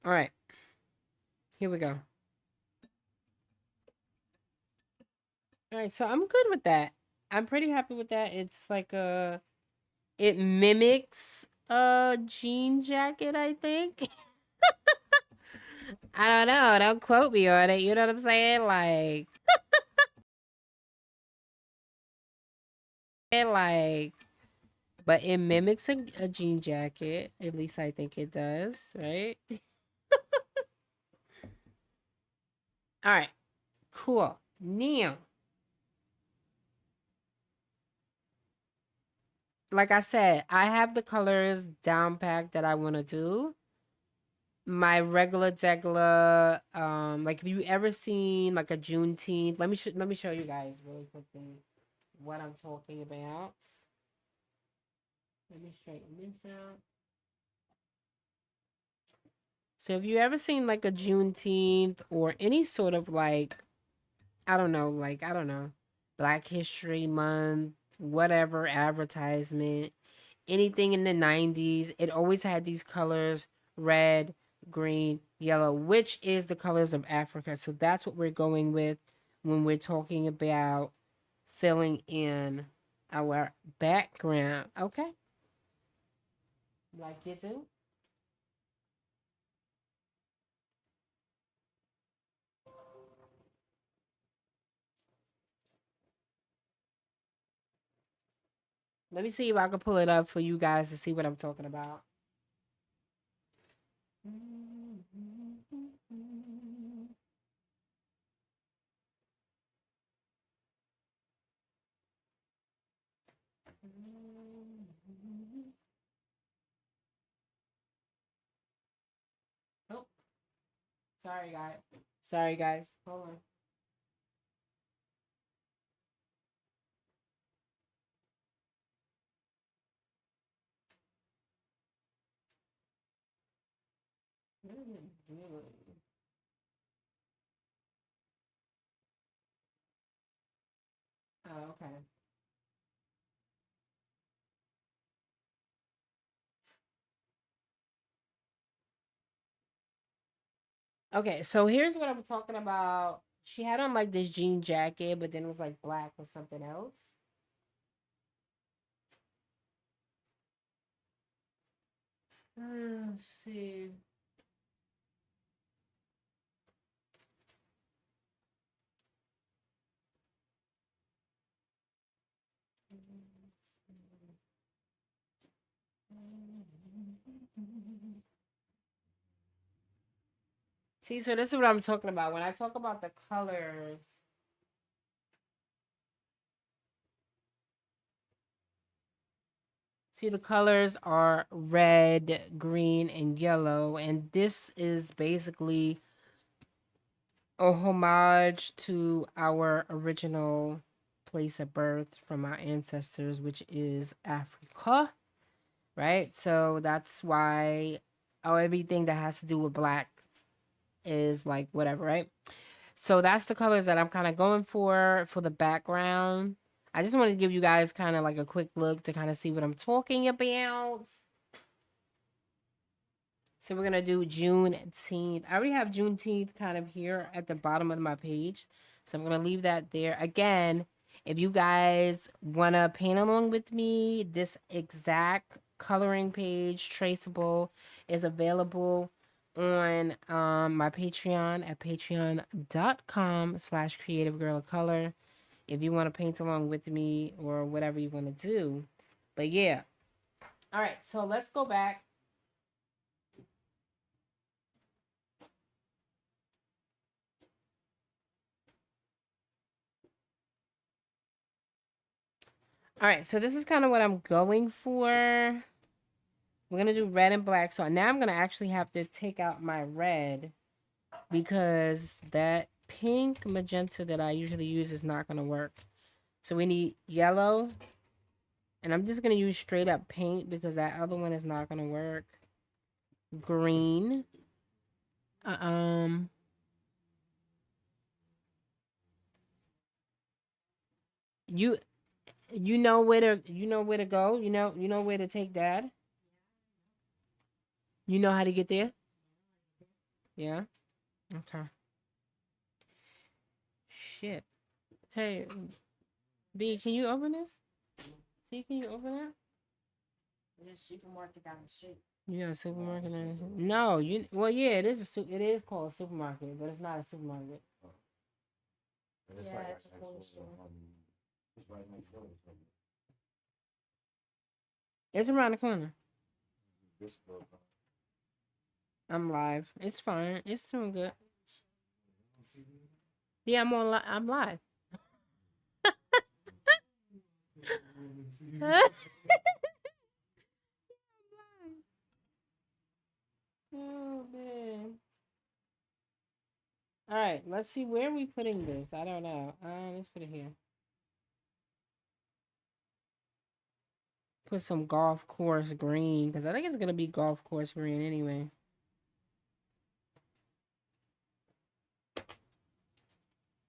All right. Here we go. All right, so I'm good with that. I'm pretty happy with that. It's like it mimics a jean jacket, I think. I don't know. Don't quote me on it. You know what I'm saying? Like, but it mimics a jean jacket. At least I think it does, right? All right, cool. Now, like I said, I have the colors down packed that I want to do. My regular degular, like if you ever seen like a Juneteenth, let me show you guys really quickly what I'm talking about. Let me straighten this out. So if you ever seen like a Juneteenth or any sort of like, I don't know, Black History Month, whatever advertisement, anything in the 90s, it always had these colors: red, green, yellow, which is the colors of Africa. So that's what we're going with when we're talking about filling in our background. Okay? Like you do? Let me see if I can pull it up for you guys to see what I'm talking about. Oh, sorry, guys. Sorry, guys. Hold on. What is it doing? Oh, okay. Okay, so here's what I'm talking about. She had on like this jean jacket, but then it was like black with something else. Let's see. See, so this is what I'm talking about. When I talk about the colors, see, the colors are red, green, and yellow. And this is basically a homage to our original place of birth from our ancestors, which is Africa, right? So that's why everything that has to do with black is like whatever, right? So that's the colors that I'm kind of going for the background. I just wanted to give you guys kind of like a quick look to kind of see what I'm talking about. So we're gonna do Juneteenth. I already have Juneteenth kind of here at the bottom of my page. So I'm gonna leave that there. Again, if you guys wanna paint along with me, this exact coloring page, traceable, is available on my Patreon at patreon.com/creativegirlcolor. If you want to paint along with me or whatever you want to do. But yeah. All right, so let's go back. All right, so this is kind of what I'm going for. We're going to do red and black. So now I'm going to actually have to take out my red because that pink magenta that I usually use is not going to work. So we need yellow. And I'm just going to use straight up paint because that other one is not going to work. Green. Um, you you know where to go. You know where to take that. You know how to get there. Yeah. Okay. Shit. Hey, B, can you open this? See, can you open it? There's a supermarket down the street. You got a supermarket? No, well, yeah, it is it is called a supermarket, but it's not a supermarket. Yeah, it's a corner store. It's around the corner. I'm live. It's fine. It's doing good. Yeah, I'm live. Oh man. All right, let's see where are we putting this. I don't know. Let's put it here. Put some golf course green because I think it's gonna be golf course green anyway.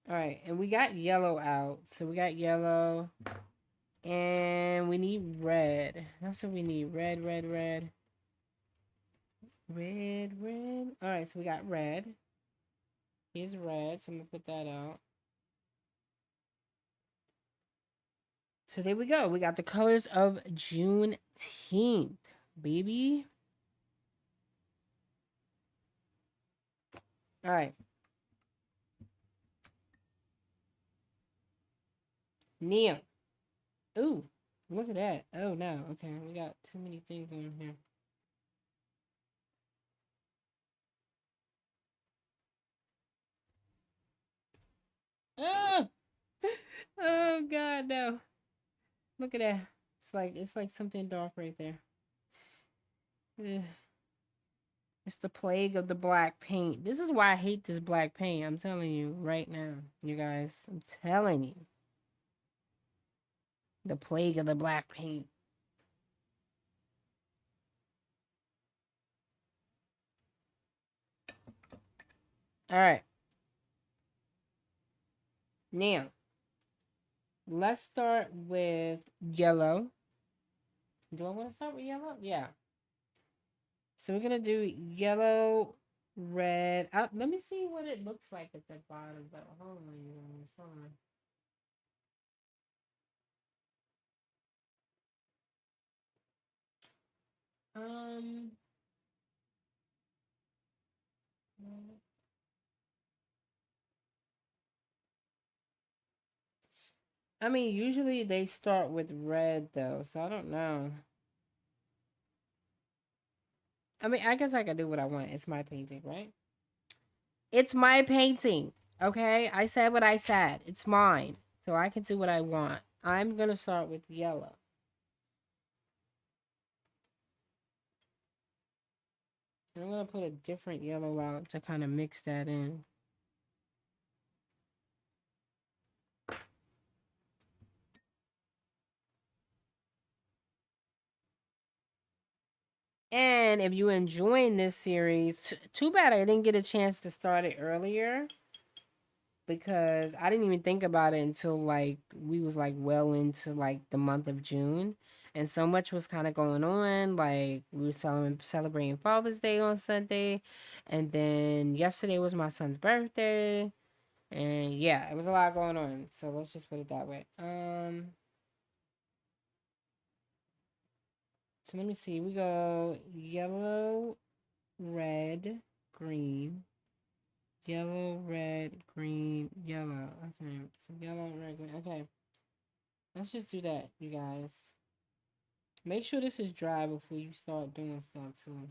All right, and we got yellow out, so we got yellow, and we need red. That's what we need. Red, red, red, red, red. All right, so we got red. Here's red, so I'm gonna put that out. So there we go. We got the colors of Juneteenth, baby. All right. Neil. Ooh, look at that. Oh, no. Okay, we got too many things on here. Oh, oh God, no. Look at that. It's like something dark right there. Ugh. It's the plague of the black paint. This is why I hate this black paint. I'm telling you right now, you guys. I'm telling you. The plague of the black paint. All right. Now, let's start with yellow. Do I want to start with yellow? Yeah. So we're going to do yellow, red. Let me see what it looks like at the bottom. But hold on, you guys. Hold on. I mean, usually they start with red though, so I don't know. I mean, I guess I can do what I want. It's my painting, right? It's my painting. Okay? I said what I said. It's mine. So I can do what I want. I'm going to start with yellow. I'm going to put a different yellow out to kind of mix that in. And if you're enjoying this series, too bad I didn't get a chance to start it earlier because I didn't even think about it until like we was like well into like the month of June. And so much was kind of going on. Like we were celebrating Father's Day on Sunday. And then yesterday was my son's birthday. And yeah, it was a lot going on. So let's just put it that way. So let me see. We go yellow, red, green. Yellow, red, green, yellow. Okay. So yellow, red, green. Okay. Let's just do that, you guys. Make sure this is dry before you start doing stuff too.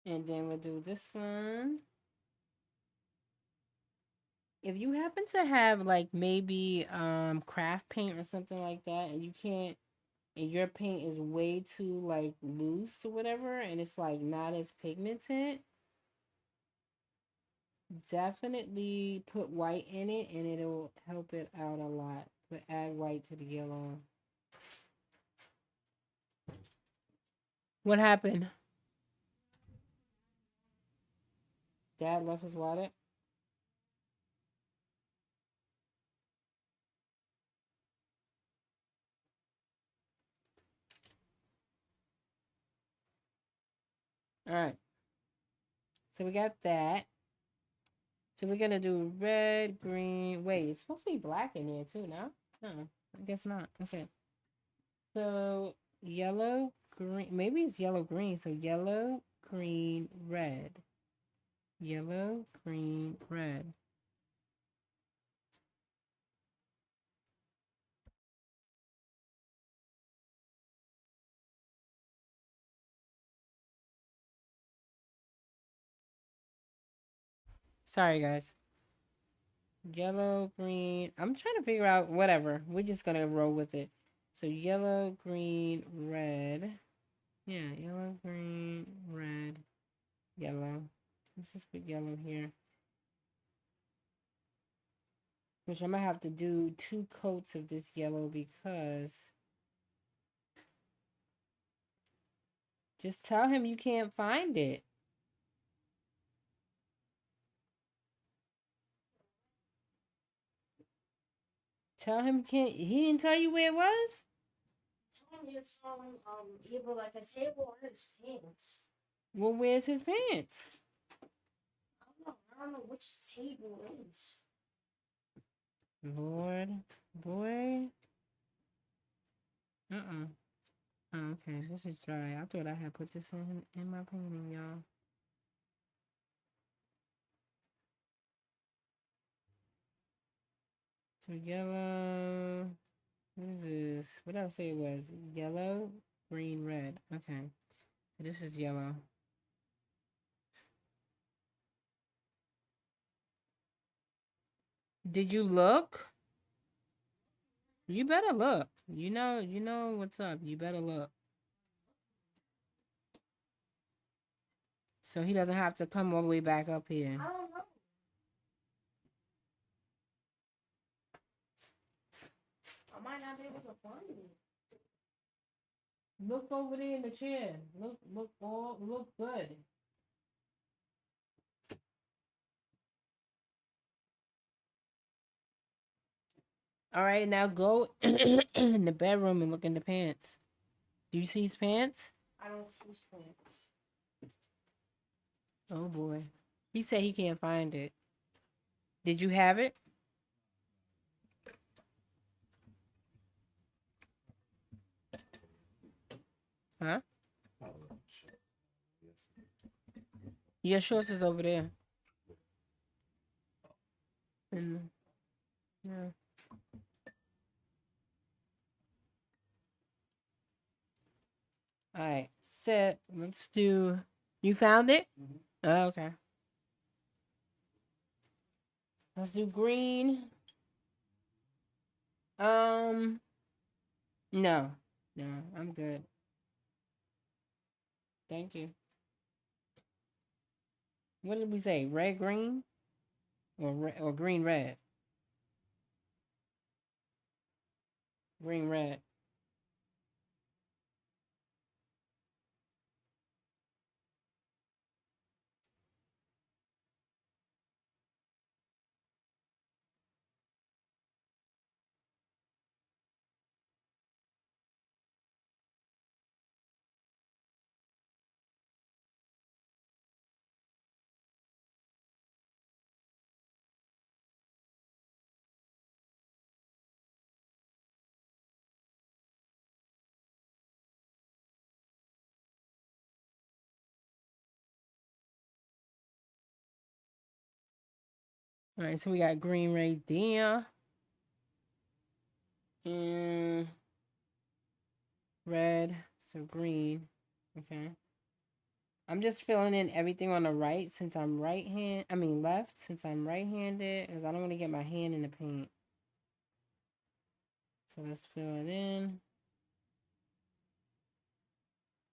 And then we'll do this one. If you happen to have like maybe craft paint or something like that, and you can't, and your paint is way too like loose or whatever, and it's like not as pigmented, definitely put white in it and it'll help it out a lot. But add white to the yellow. What happened? Dad left his wallet? Alright. So we got that. So we're gonna do red, green. Wait, it's supposed to be black in there too, no? No, I guess not. Okay. So yellow, green. Maybe it's yellow, green. So yellow, green, red. Yellow, green, red. Sorry, guys. Yellow, green. I'm trying to figure out whatever. We're just gonna roll with it. So yellow, green, red. Yeah, yellow, green, red, yellow. Let's just put yellow here. Which I'm gonna have to do 2 coats of this yellow because just tell him you can't find it. Tell him you can't. He didn't tell you where it was? It's on either like a table or his pants. Well, where's his pants? I don't know which table it is. Lord, boy. Oh, okay, this is dry. I thought I had put this in my painting, y'all. So yellow. What is this? What did I say it was? Yellow, green, red. Okay. So this is yellow. Did you look? You better look. You know what's up. You better look. So he doesn't have to come all the way back up here. I don't know. I might not be able to find it. Look over there in the chair. Look good. All right, now go in the bedroom and look in the pants. Do you see his pants? I don't see his pants. Oh boy. He said he can't find it. Did you have it? Huh? Your shorts is over there. And yeah. All right. So let's do. You found it? Mm-hmm. Oh, okay. Let's do green. No, no, I'm good. Thank you. What did we say? Red, green, or green, red? Green, red. All right, so we got green right there. And red, so green. Okay. I'm just filling in everything on the right since I'm left since I'm right-handed because I don't want to get my hand in the paint. So let's fill it in.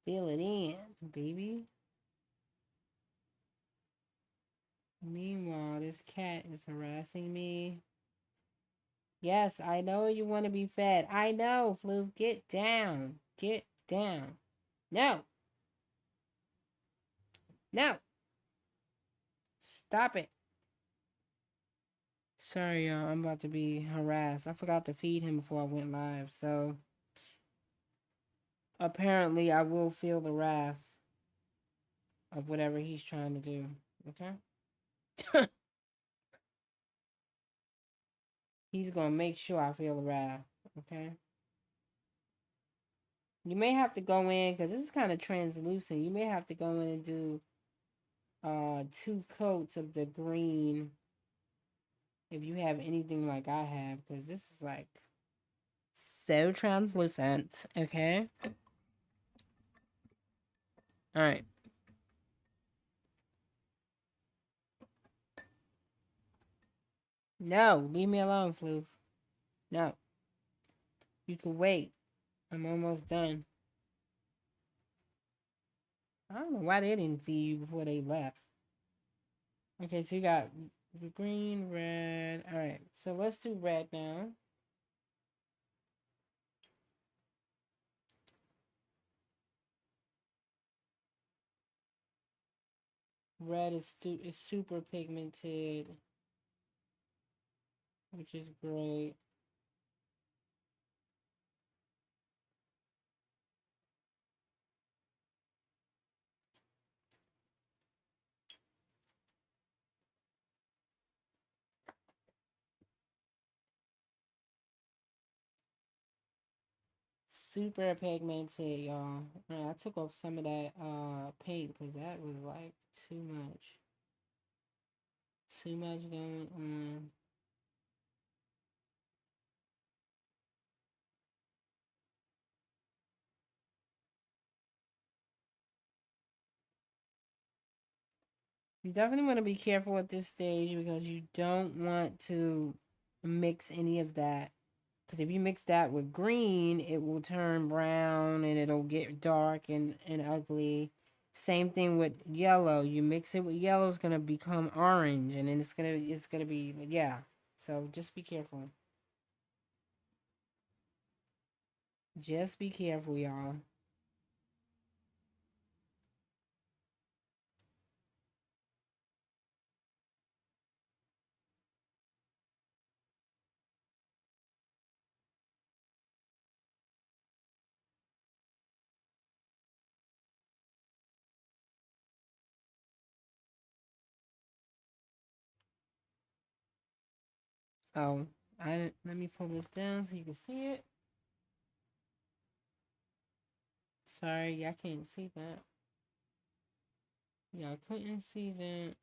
Fill it in, baby. Meanwhile, this cat is harassing me. Yes, I know you want to be fed. I know, Floof. Get down. Get down. No. No. Stop it. Sorry, y'all. I'm about to be harassed. I forgot to feed him before I went live. So, apparently, I will feel the wrath of whatever he's trying to do. Okay? He's going to make sure I feel the wrath. Okay? You may have to go in, because this is kind of translucent. You may have to go in and do 2 coats of the green if you have anything like I have, because this is like so translucent. Okay? All right. No, leave me alone, Floof. No. You can wait. I'm almost done. I don't know why they didn't feed you before they left. Okay, so you got the green, red. All right, so let's do red now. Red is super pigmented, which is great. Super pigmented, y'all. I took off some of that paint because that was like too much. Too much going on. You definitely want to be careful at this stage because you don't want to mix any of that. Because if you mix that with green, it will turn brown and it'll get dark and ugly. Same thing with yellow. You mix it with yellow, it's gonna become orange, and then it's gonna be, yeah. So just be careful. Just be careful, y'all. Oh, let me pull this down so you can see it. Sorry, I can't see that. Y'all couldn't see that.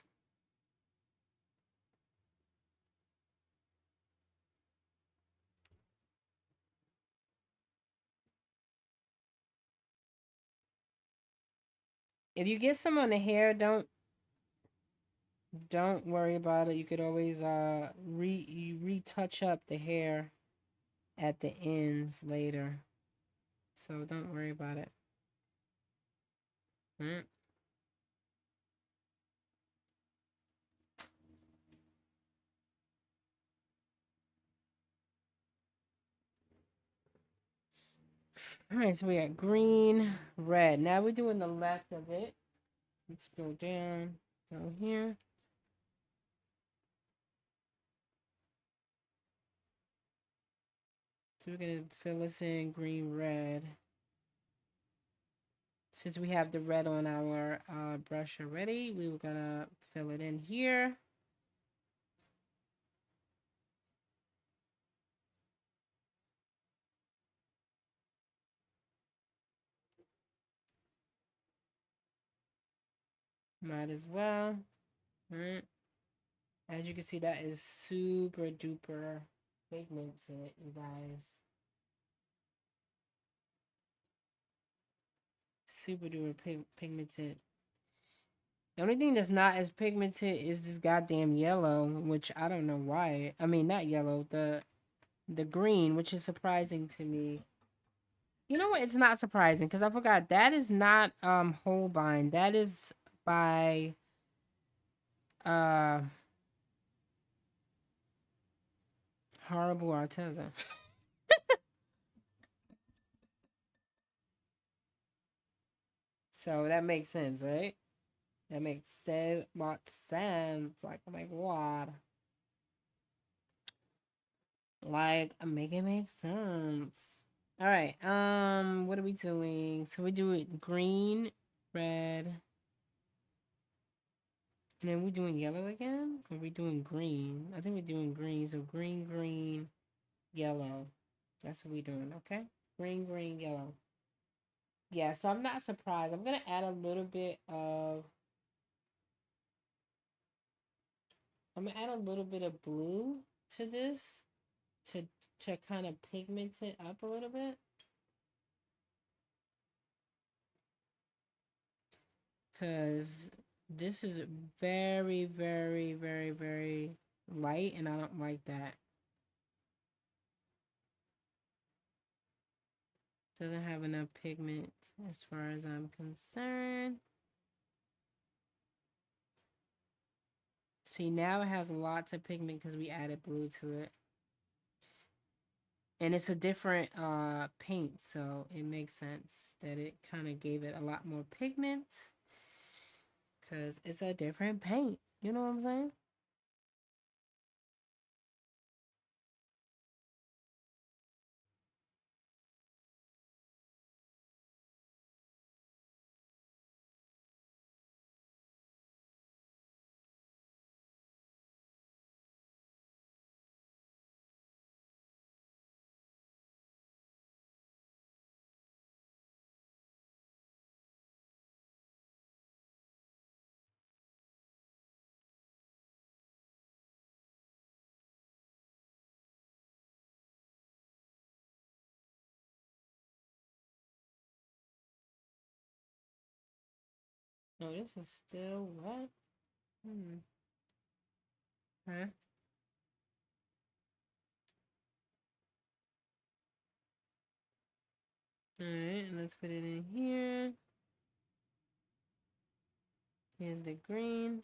If you get some on the hair, don't worry about it. You could always retouch up the hair at the ends later. So don't worry about it. Mm. All right, so we got green, red. Now we're doing the left of it. Let's go down, go here. So we're gonna fill this in green, red. Since we have the red on our brush already, we were gonna fill it in here. Might as well. All right. As you can see, that is super duper pigmented, you guys. Super duper pigmented. The only thing that's not as pigmented is this goddamn yellow, which I don't know why. I mean, not yellow, the green, which is surprising to me. You know what? It's not surprising because I forgot that is not Holbein. That is by uh Horrible Arteza. So that makes sense, right? That makes so much sense. Like, oh my god. Like, make it make sense. All right. What are we doing? So we do it green, red, and then we're doing yellow again? Or are we doing green? I think we're doing green. So green, green, yellow. That's what we're doing, okay? Green, green, yellow. Yeah, so I'm not surprised. I'm gonna add a little bit of I'm gonna add a little bit of blue to this to kind of pigment it up a little bit. Cause this is very, very, very, very light and I don't like that. Doesn't have enough pigment as far as I'm concerned. See, now it has lots of pigment because we added blue to it. And it's a different paint, so it makes sense that it kind of gave it a lot more pigment because it's a different paint. You know what I'm saying? No, this is still wet. Hmm. Huh? All right, let's put it in here. Here's the green,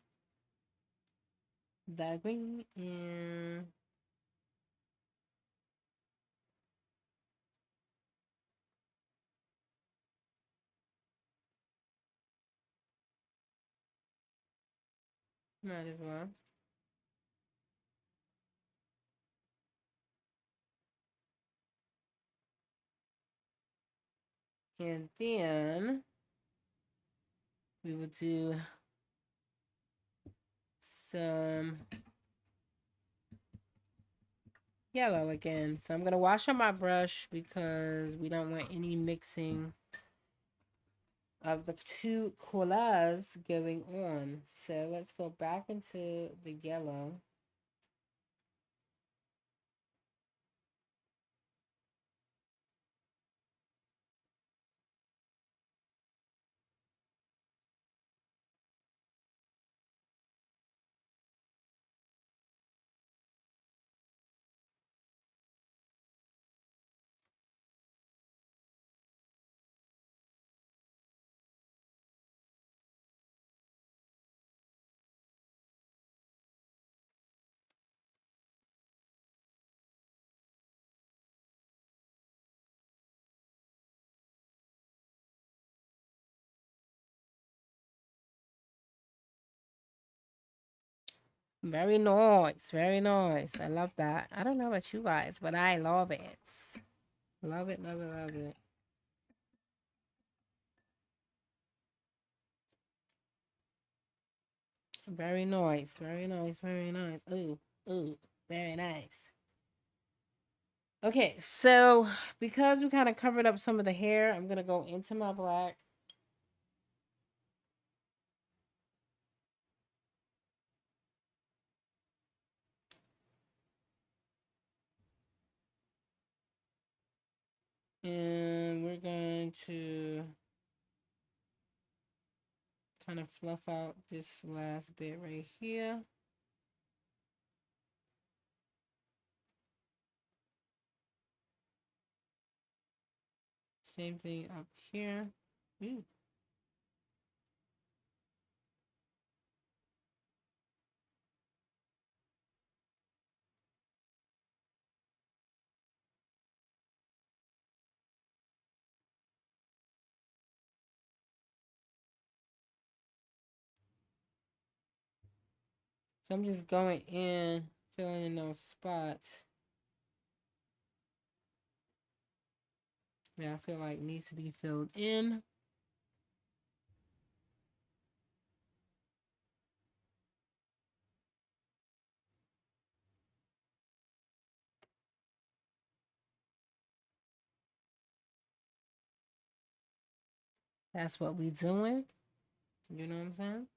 and might as well. And then we will do some yellow again. So I'm going to wash on my brush because we don't want any mixing of the two colors going on. So let's go back into the yellow. Very nice, very nice. I love that. I don't know about you guys, but I love it. Love it, love it, love it. Very nice, very nice, very nice. Ooh, ooh, very nice. Okay, so because we kind of covered up some of the hair, I'm gonna go into my black. And we're going to kind kind of fluff out this last bit right here. Same thing up here. Ooh. So I'm just going in, filling in those spots that I feel like needs to be filled in. That's what we doing. You know what I'm saying?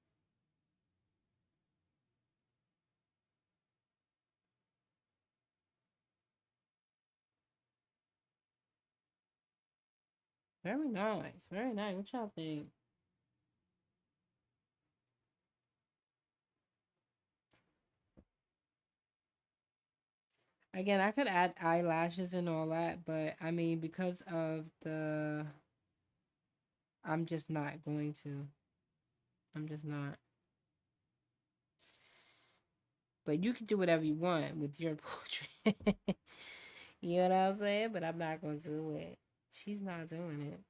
Very nice. Very nice. What y'all think? Again, I could add eyelashes and all that, but I mean, because of the, I'm just not going to. I'm just not. But you can do whatever you want with your portrait. You know what I'm saying? But I'm not going to do it. She's not doing it.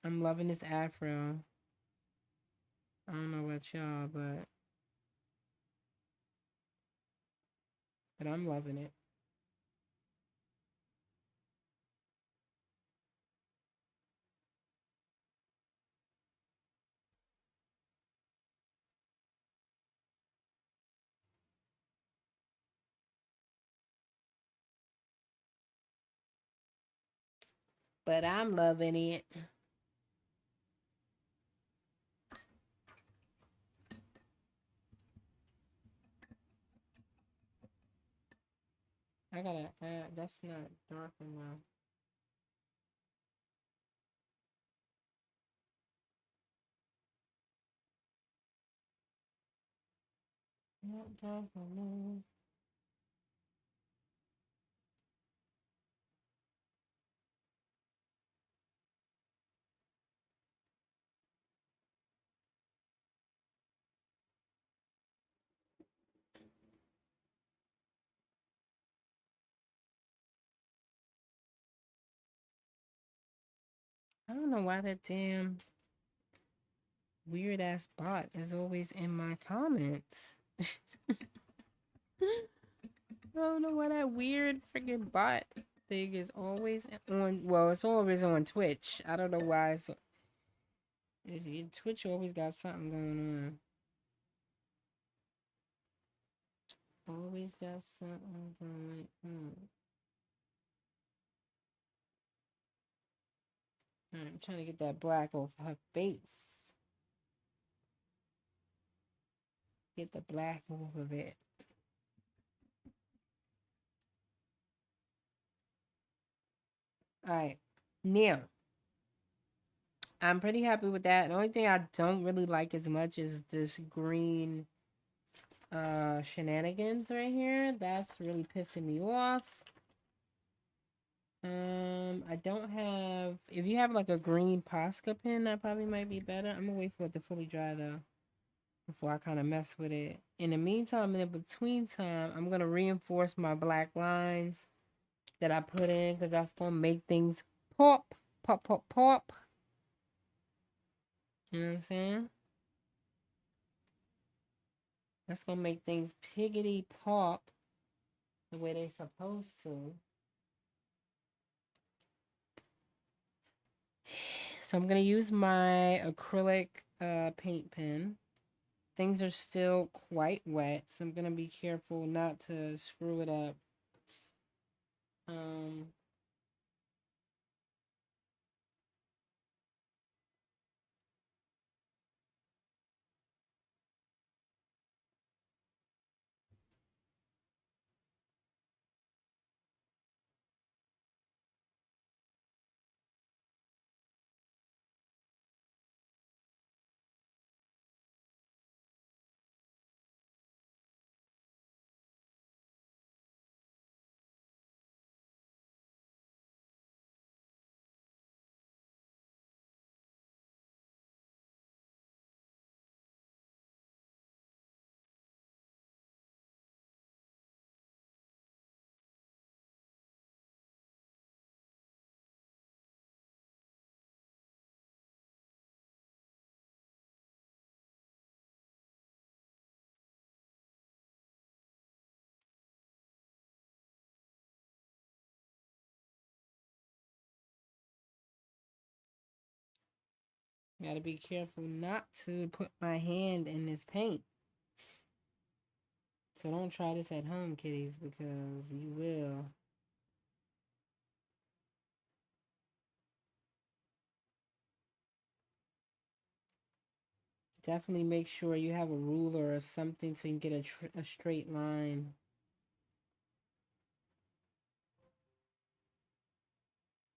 I'm loving this afro. I don't know about y'all, but I'm loving it. But I'm loving it. I gotta add. That's not dark enough. Not dark enough. I don't know why that damn weird ass bot is always in my comments. I don't know why that weird freaking bot thing is always on. Well, it's always on Twitch. I don't know why. Twitch always got something going on. Always got something going on. Alright, I'm trying to get that black off her face. Get the black off of it. Alright. Now, I'm pretty happy with that. The only thing I don't really like as much is this green shenanigans right here. That's really pissing me off. I don't have, if you have like a green Posca pen, that probably might be better. I'm gonna wait for it to fully dry though before I kind of mess with it. In the meantime, in the between time, I'm gonna reinforce my black lines that I put in because that's gonna make things pop, pop, pop, pop. You know what I'm saying? That's gonna make things piggity pop the way they're supposed to. So I'm gonna use my acrylic paint pen. Things are still quite wet, so I'm gonna be careful not to screw it up. Um, Gotta be careful not to put my hand in this paint. So don't try this at home, kiddies, because you will. Definitely make sure you have a ruler or something so you can get a straight line.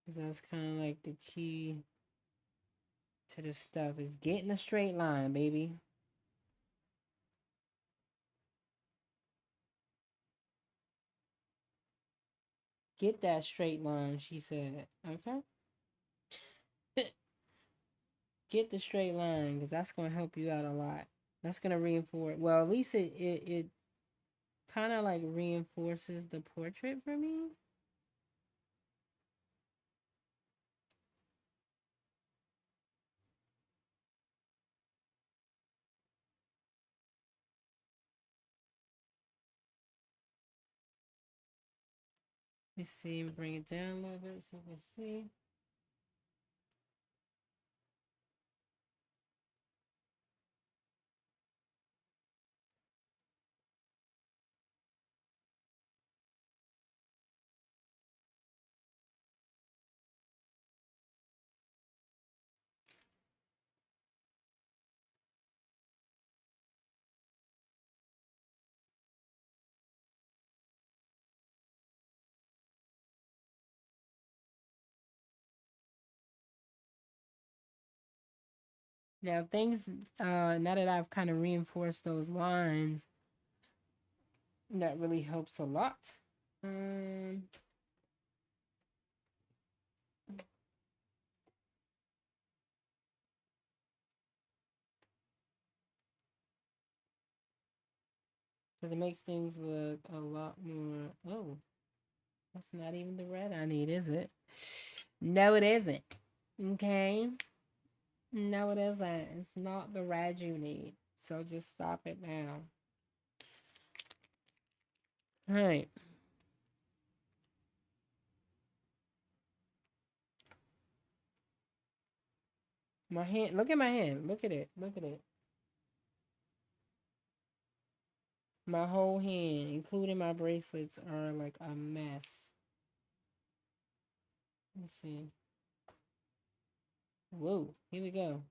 Because that's kind of like the key to this stuff is getting a straight line, baby. Get that straight line, she said. Okay? Get the straight line because that's going to help you out a lot. That's going to reinforce, well, at least it kind of like reinforces the portrait for me. Let's see, bring it down a little bit so you can see. Now things, now that I've kind of reinforced those lines, that really helps a lot. Um, because it makes things look a lot more. Oh, that's not even the red I need, is it? No, it isn't. Okay. No, it isn't. It's not the red you need. So just stop it now. All right. My hand. Look at my hand. Look at it. Look at it. My whole hand, including my bracelets, are like a mess. Let's see. Whoa. Here we go.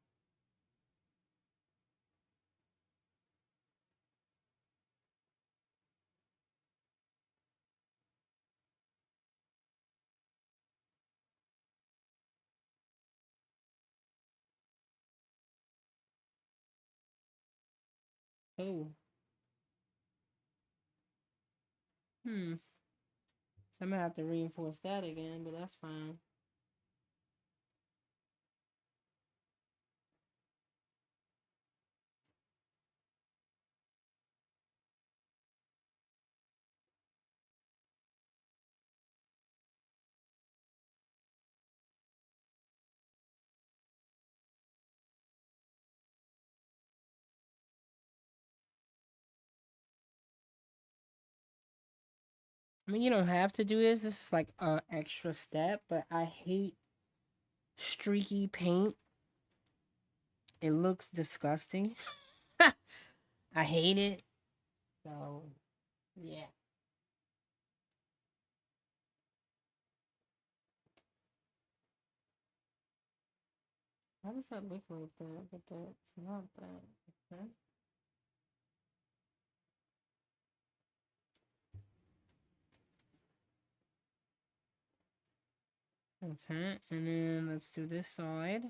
Oh. Hmm. So I'm gonna have to reinforce that again, but that's fine. I mean, you don't have to do this. This is like a extra step, but I hate streaky paint. It looks disgusting. I hate it. So, yeah. How does that look like that? But that's not that. Okay. Okay, and then let's do this side.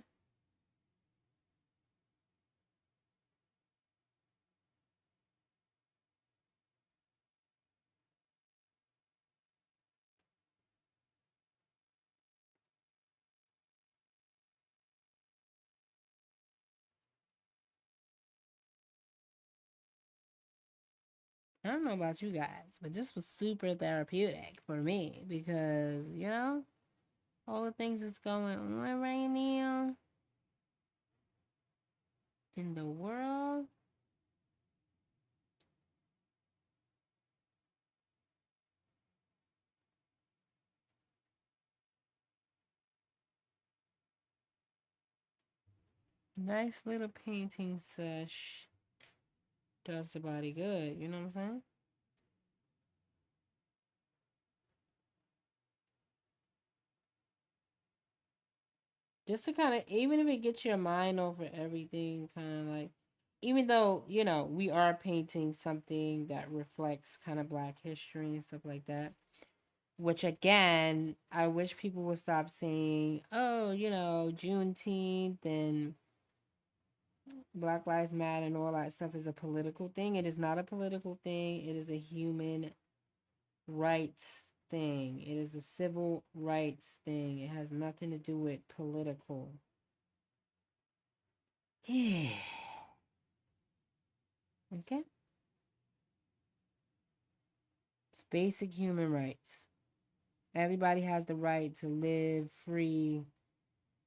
I don't know about you guys, but this was super therapeutic for me because, all the things that's going on right now in the world. Nice little painting sesh does the body good. You know what I'm saying? Just to kind of, even if it gets your mind over everything, kind of like, even though, we are painting something that reflects kind of Black history and stuff like that, which again, I wish people would stop saying, oh, Juneteenth and Black Lives Matter and all that stuff is a political thing. It is not a political thing, it is a human rights thing, it is a civil rights thing. It has nothing to do with political. Yeah. Okay? It's basic human rights. Everybody has the right to live free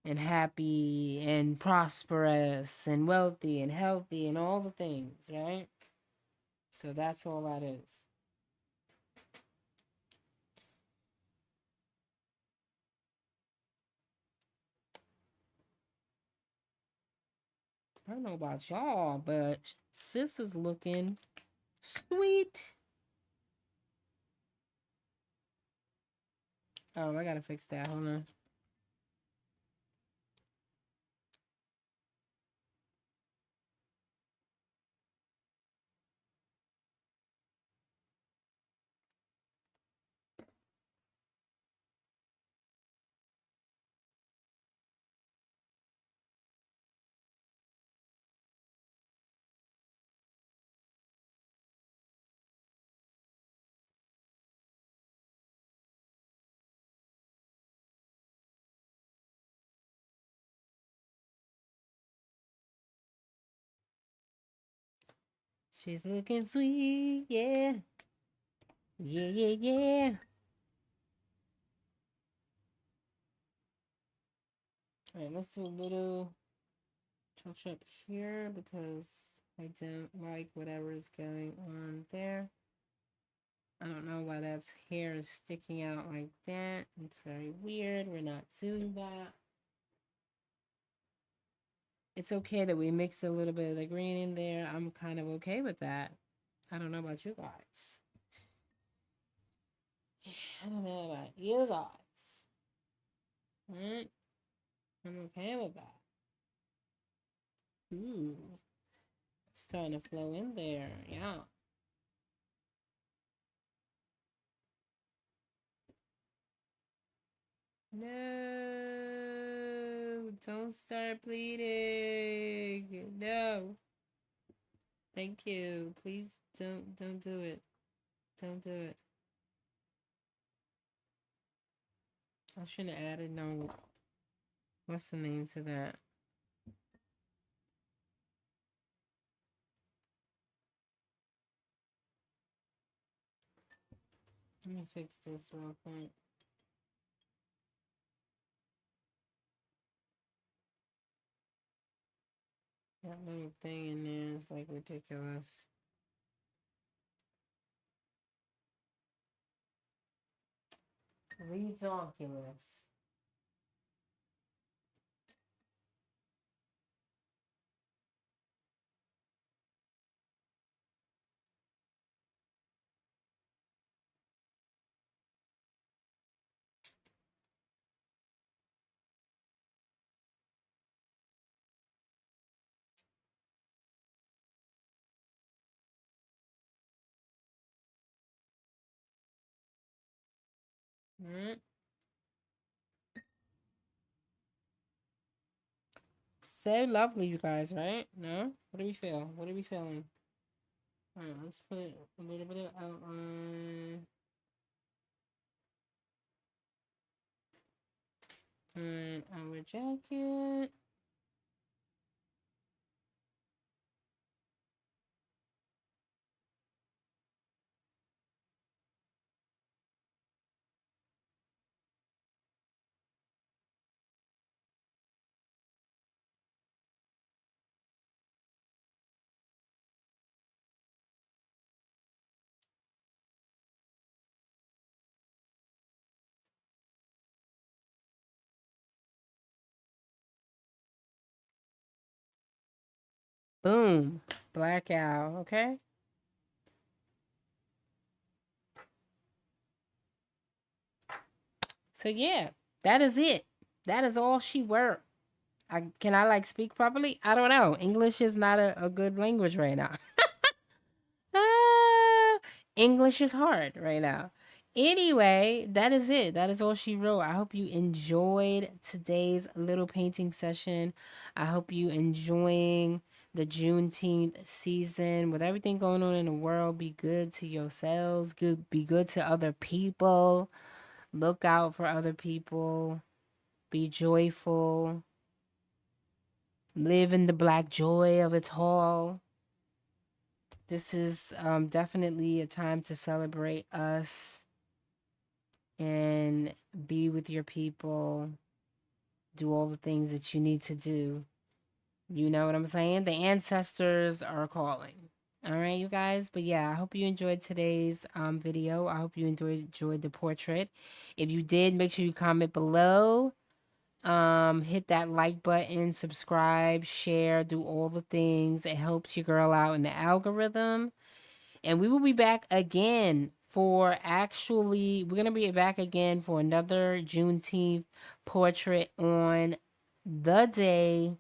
and happy and prosperous and wealthy and healthy and all the things, right? So that's all that is. I don't know about y'all, but sis is looking sweet. Oh, I gotta fix that. Hold on. She's looking sweet, yeah. Yeah, yeah, yeah. All right, let's do a little touch up here because I don't like whatever is going on there. I don't know why that hair is sticking out like that. It's very weird. We're not doing that. It's okay that we mixed a little bit of the green in there. I'm kind of okay with that. I don't know about you guys. I don't know about you guys. Right? I'm okay with that. Ooh, it's starting to flow in there. Yeah. No, don't start bleeding. No. Thank you. Please don't do it. Don't do it. I shouldn't have added no, what's the name to that? Let me fix this real quick. That little thing in there is like ridiculous. Redonkulous. Mm. So lovely, you guys, right? No? What do we feel? What are we feeling? Alright, let's put a little bit of outline on our jacket. Boom. Blackout. Okay. So yeah, that is it. That is all she wrote. Can I like speak properly? I don't know. English is not a good language right now. Ah, English is hard right now. Anyway, that is it. That is all she wrote. I hope you enjoyed today's little painting session. I hope you enjoying the Juneteenth season with everything going on in the world. Be good to yourselves. Be good to other people. Look out for other people. Be joyful. Live in the black joy of it all. This is definitely a time to celebrate us and be with your people. Do all the things that you need to do. You know what I'm saying? The ancestors are calling. All right, you guys. But yeah, I hope you enjoyed today's video. I hope you enjoyed the portrait. If you did, make sure you comment below. Hit that like button, subscribe, share, do all the things. It helps your girl out in the algorithm. And we will be back again for we're going to be back again for another Juneteenth portrait on the day,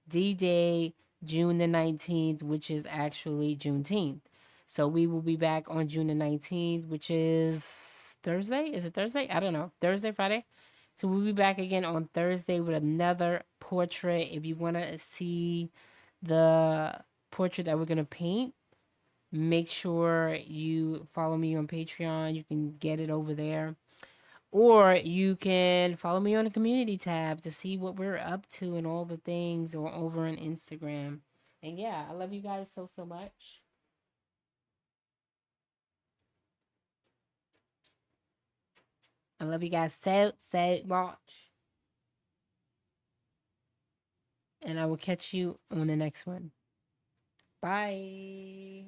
D-Day, June the 19th, which is actually Juneteenth. So we will be back on June the 19th, which is Thursday. Is it Thursday? I don't know. Thursday, Friday. So we'll be back again on Thursday with another portrait. If you want to see the portrait that we're going to paint, make sure you follow me on Patreon. You can get it over there. Or you can follow me on the community tab to see what we're up to and all the things, or over on Instagram. And yeah, I love you guys so, so much. I love you guys so, so much. And I will catch you on the next one. Bye.